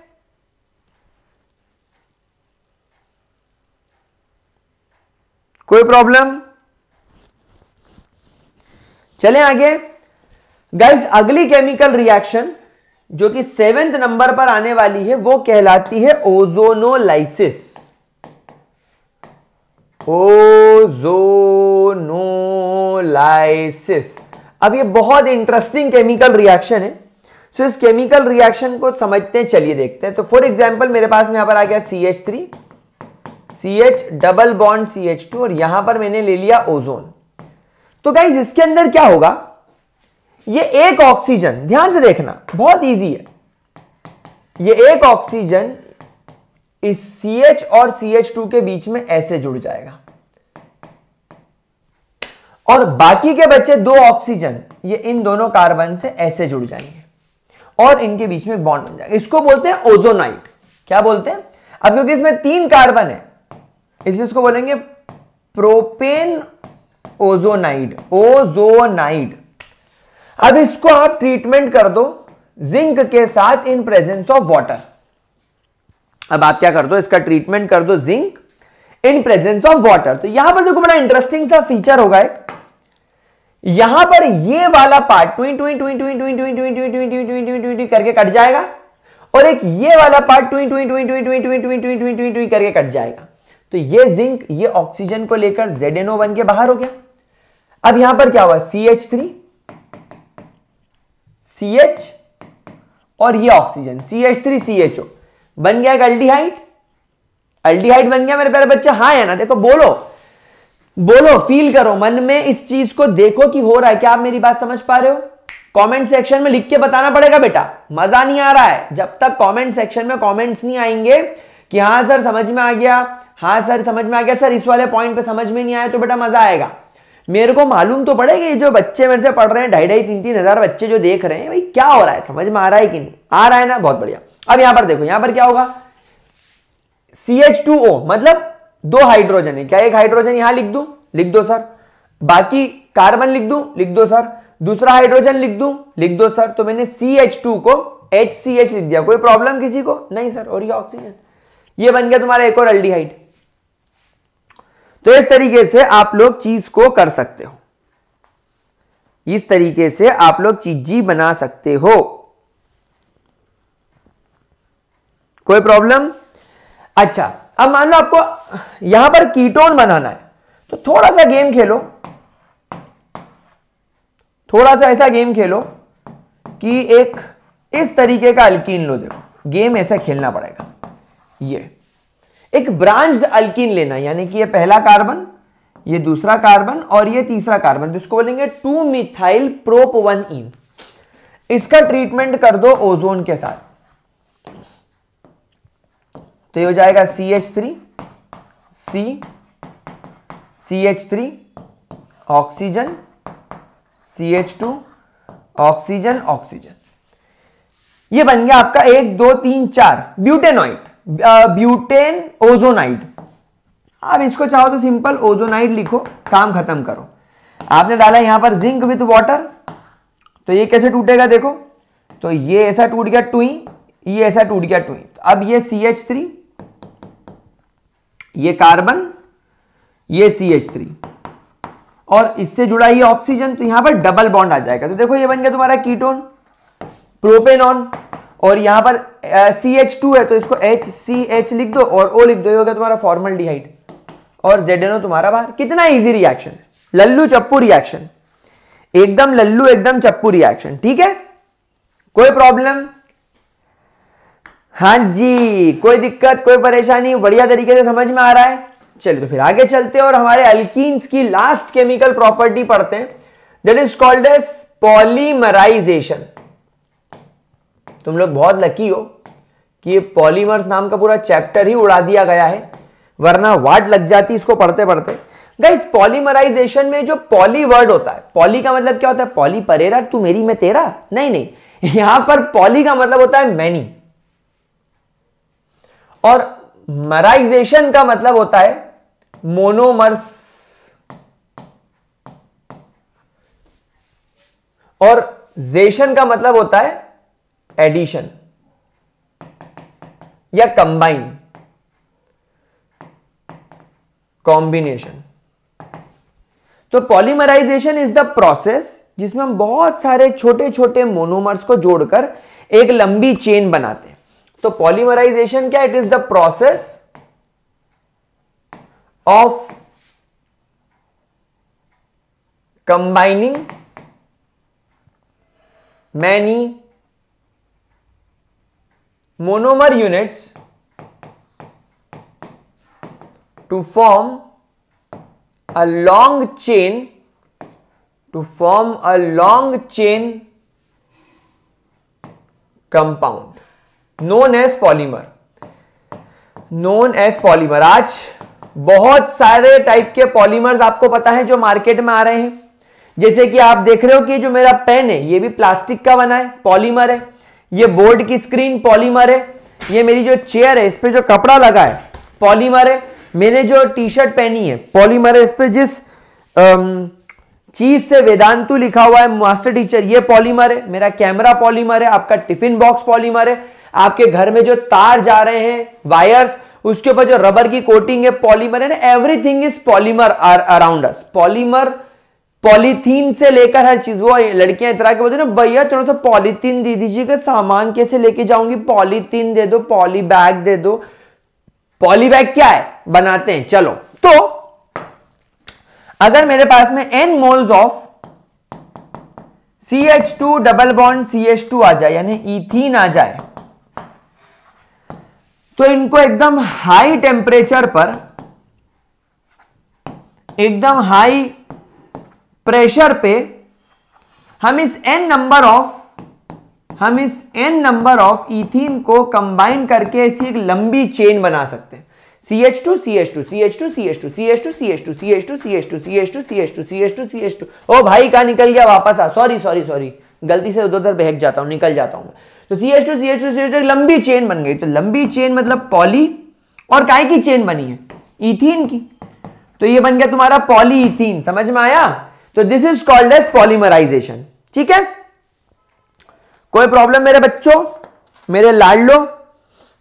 कोई प्रॉब्लम? चलें आगे। गाइस, अगली केमिकल रिएक्शन जो कि 7वें नंबर पर आने वाली है, वो कहलाती है ओजोनोलाइसिस। ओजोनोलाइसिस। अब ये बहुत इंटरेस्टिंग केमिकल रिएक्शन है। सो इस केमिकल रिएक्शन को समझते हैं, चलिए देखते हैं। तो फॉर एग्जांपल मेरे पास में यहां पर आ गया CH3, CH double bond CH2, और यहां पर मैंने ले लिया ओजोन। तो गाइस इसके अंदर क्या होगा? ये एक ऑक्सीजन, ध्यान से देखना, बहुत इजी है। ये एक ऑक्सीजन इस CH और CH2 के बीच में ऐसे जुड़ जाएगा, और बाकी के बचे 2 ऑक्सीजन ये इन दोनों कार्बन से ऐसे जुड़ जाएंगे और इनके बीच में बॉन्ड बन जाएगा। इसको बोलते हैं ओजोनाइड। क्या बोलते हैं? अब क्योंकि इसमें 3 कार्बन है, इसलिए इसको बोलेंगे प्रोपेन ओजोनाइड, ओजोनाइड। अब इसको आप ट्रीटमेंट कर दो जिंक के साथ इन प्रेजेंस ऑफ वाटर। अब आप क्या कर दो? इसका ट्रीटमेंट कर दो zinc in presence of water. तो यहां पर देखो बड़ा इंटरेस्टिंग सा फीचर होगा एक, यहां पर ये वाला पार्ट टुई टुई टुई टुई टुई टुई टुई टुई टुई टुई टुई टुई टुई करके कट जाएगा, और एक ये वाला पार्ट टुई टुई टुई टुई टुई टुई टुई टुई टुई टुई टुई करके कट जाएगा। तो ये जिंक ये ऑक्सीजन को लेकर ZNO बन के बाहर हो गया। अब यहां पर क्या हुआ? CH3, CH और ये ऑक्सीजन CH3 CHO बन गया एक अल्डिहाइड। अल्डिहाइड बन गया मेरे प्यारे बच्चे, हाँ है ना? देखो, बोलो बोलो, फील करो, मन में इस चीज को देखो कि हो रहा है क्या। आप मेरी बात समझ पा रहे हो? कमेंट सेक्शन में लिख के बताना पड़ेगा बेटा, मजा नहीं आ रहा है जब तक कमेंट सेक्शन में कमेंट्स नहीं आएंगे कि हाँ सर समझ में आ गया, हाँ सर समझ में आ गया, सर इस वाले पॉइंट पे समझ में नहीं आया, तो बेटा मजा आएगा। मेरे को मालूम तो पड़ेगा ये जो बच्चे मेरे से पढ़ रहे हैं, 2,500-3,000 3,000 बच्चे जो देख रहे हैं, भाई क्या हो रहा है, समझ में आ रहा है कि नहीं आ रहा है ना? बहुत बढ़िया। अब यहां पर देखो, यहां पर क्या होगा? CH2O मतलब 2 हाइड्रोजन है क्या? एक हाइड्रोजन यहां लिख दूं? लिख दो सर। बाकी कार्बन लिख दो सर, दूसरा हाइड्रोजन लिख दो सर, तो मैंने CH2 को HCH लिख दिया, कोई प्रॉब्लम किसी को नहीं सर, और ये ऑक्सीजन, ये बन गया तुम्हारा एक और एल्डिहाइड। तो इस तरीके से आप लोग चीज को कर सकते हो, इस तरीके से आप लोग चीज बना सकते हो, कोई प्रॉब्लम। अच्छा, अब मान लो आपको यहां पर कीटोन बनाना है, तो थोड़ा सा गेम खेलो, थोड़ा सा ऐसा गेम खेलो कि एक इस तरीके का अल्कीन लो। देखो गेम ऐसा खेलना पड़ेगा, ये एक ब्रांच्ड अल्कीन लेना, यानी कि ये पहला कार्बन, ये दूसरा कार्बन और ये तीसरा कार्बन, जिसको बोलेंगे 2 मिथाइल प्रोप 1ईन। इसका ट्रीटमेंट कर दो ओजोन के साथ, तो ये हो जाएगा CH3 CH3 oxygen, CH2 oxygen oxygen, ये बन गया आपका 1 2 3 4 ब्यूटेनॉइड, ब्यूटेन ओजोनाइड। आप इसको चाहो तो सिंपल ओजोनाइड लिखो, काम खत्म करो। आपने डाला यहां पर जिंक विद वाटर, तो ये कैसे टूटेगा देखो, तो ये ऐसा टूट गया टुई, ये ऐसा टूट गया टुई। अब ये CH3, ये कार्बन, ये CH3 और इससे जुड़ा ये ऑक्सीजन, तो यहां पर डबल बॉन्ड आ जाएगा। तो देखो ये बन गया तुम्हारा कीटोन, प्रोपेनॉन, और यहां पर CH2 है तो इसको HCH लिख दो और O लिख दो, ये हो गया तुम्हारा फॉर्मल्डिहाइड, और ZNO तुम्हारा बाहर। कितना इजी रिएक्शन है, लल्लू चप्पू रिएक्शन, एकदम लल्लू एकदम चप्पू रिएक्शन, ठीक है, कोई प्रॉब्लम? हाँ जी, कोई दिक्कत कोई परेशानी, बढ़िया तरीके से समझ में आ रहा है। चलिए तो फिर आगे चलते हैं और हमारे अल्कीन्स की लास्ट केमिकल प्रॉपर्टी पढ़ते हैं, that is called as polymerisation. तुम लोग बहुत लकी हो कि ये पॉलीमर्स नाम का पूरा चैप्टर ही उड़ा दिया गया है, वरना वाट लग जाती इसको पढ़ते पढ़ते। गाइस पॉलीमराइजेशन में जो पॉली वर्ड होता है, पॉली का मतलब क्या होता है, पॉली परेरा तू मेरी मैं तेरा, नहीं नहीं, यहां पर पॉली का मतलब होता है मैनी, और मराइजेशन का मतलब होता है मोनोमर्स, और जेशन का मतलब होता है एडिशन या कंबाइन, कॉम्बिनेशन। तो पॉलीमराइजेशन इज द प्रोसेस जिसमें हम बहुत सारे छोटे छोटे मोनोमर्स को जोड़कर एक लंबी चेन बनाते हैं। तो पॉलीमराइजेशन क्या, it is the process of combining many monomer units to form a long chain, compound known as polymer, आज बहुत सारे टाइप के पॉलीमर्स आपको पता है जो मार्केट में आ रहे हैं। जैसे कि आप देख रहे हो कि जो मेरा पेन है ये भी प्लास्टिक का बना है, पॉलीमर है, ये बोर्ड की स्क्रीन पॉलीमर है, ये मेरी जो चेयर है इस पे जो कपड़ा लगा है पॉलीमर है, मैंने जो टी शर्ट पहनी है पॉलीमर है, इस पे जिस चीज से वेदांतु लिखा हुआ है मास्टर टीचर ये पॉलीमर है, मेरा कैमरा पॉलीमर है, आपका टिफिन बॉक्स पॉलीमर है, आपके घर में जो तार जा रहे हैं वायर्स उसके ऊपर जो रबर की कोटिंग है पॉलीमर है ना, everything is polymer around us. Polymer polythene से लेकर हर चीज, वो लड़कियां इतना के बोलते हैं ना भैया थोड़ा सा पॉलीथीन दे दीजिएगा, सामान कैसे लेके जाऊंगी, पॉलीथीन दे दो, पॉली बैग दे दो। पॉली बैग क्या है, बनाते हैं। चलो तो अगर मेरे पास में n moles of CH2 double bond CH2 आ जाए यानी इथीन आ जाए, तो इनको एकदम हाई टेम्परेचर पर, एकदम हाई प्रेशर पे हम इस n नंबर ऑफ इथीन को कंबाइन करके ऐसी एक लंबी चेन बना सकते हैं। CH2 CH2 CH2 CH2 CH2 CH2 CH2 CH2 CH2 CH2 CH2 CH2। ओ भाई कहां निकल गया, वापस आ, सॉरी गलती से उधर बहक जाता हूं, निकल जाता हूं। तो CH2 CH2 CH2 लंबी चेन बन गई। तो लंबी चेन मतलब पॉली, और काय की चेन बनी है, इथीन की। तो ये बन गया तुम्हारा पॉलीइथीन, समझ में आया? तो this is called as polymerisation. ठीक है, कोई प्रॉब्लम मेरे बच्चों, मेरे लाडलो?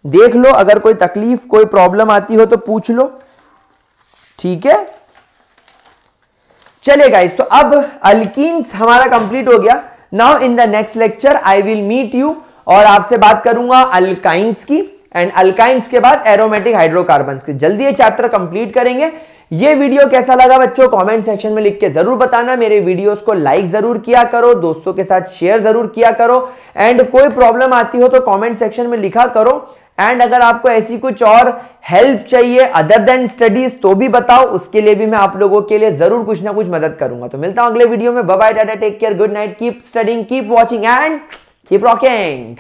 देख लो, अगर कोई तकलीफ कोई प्रॉब्लम आती हो तो पूछ लो। ठीक है, चलिए गाइस, तो अब अल्कीन्स हमारा कंप्लीट हो गया। Now in the next lecture I will meet you और आपसे बात करूंगा अल्काइंस की, एंड अल्काइंस के बाद एरोमेटिक हाइड्रोकार्बन्स की। जल्दी ये चैप्टर कंप्लीट करेंगे। ये वीडियो कैसा लगा बच्चों कमेंट सेक्शन में लिख के जरूर बताना। मेरे वीडियोस को लाइक जरूर किया करो, दोस्तों के साथ शेयर जरूर किया करो, एंड कोई प्रॉब्लम आती हो तो कमेंट सेक्शन में लिखा करो। एंड अगर आपको ऐसी कुछ और हेल्प चाहिए अदर देन स्टडीज तो भी बताओ, उसके लिए भी मैं आप लोगों के लिए जरूर कुछ ना कुछ मदद करूंगा। तो मिलता हूं अगले वीडियो में। बाय बाय, टाटा, take care, good night, keep studying, keep watching and keep rocking.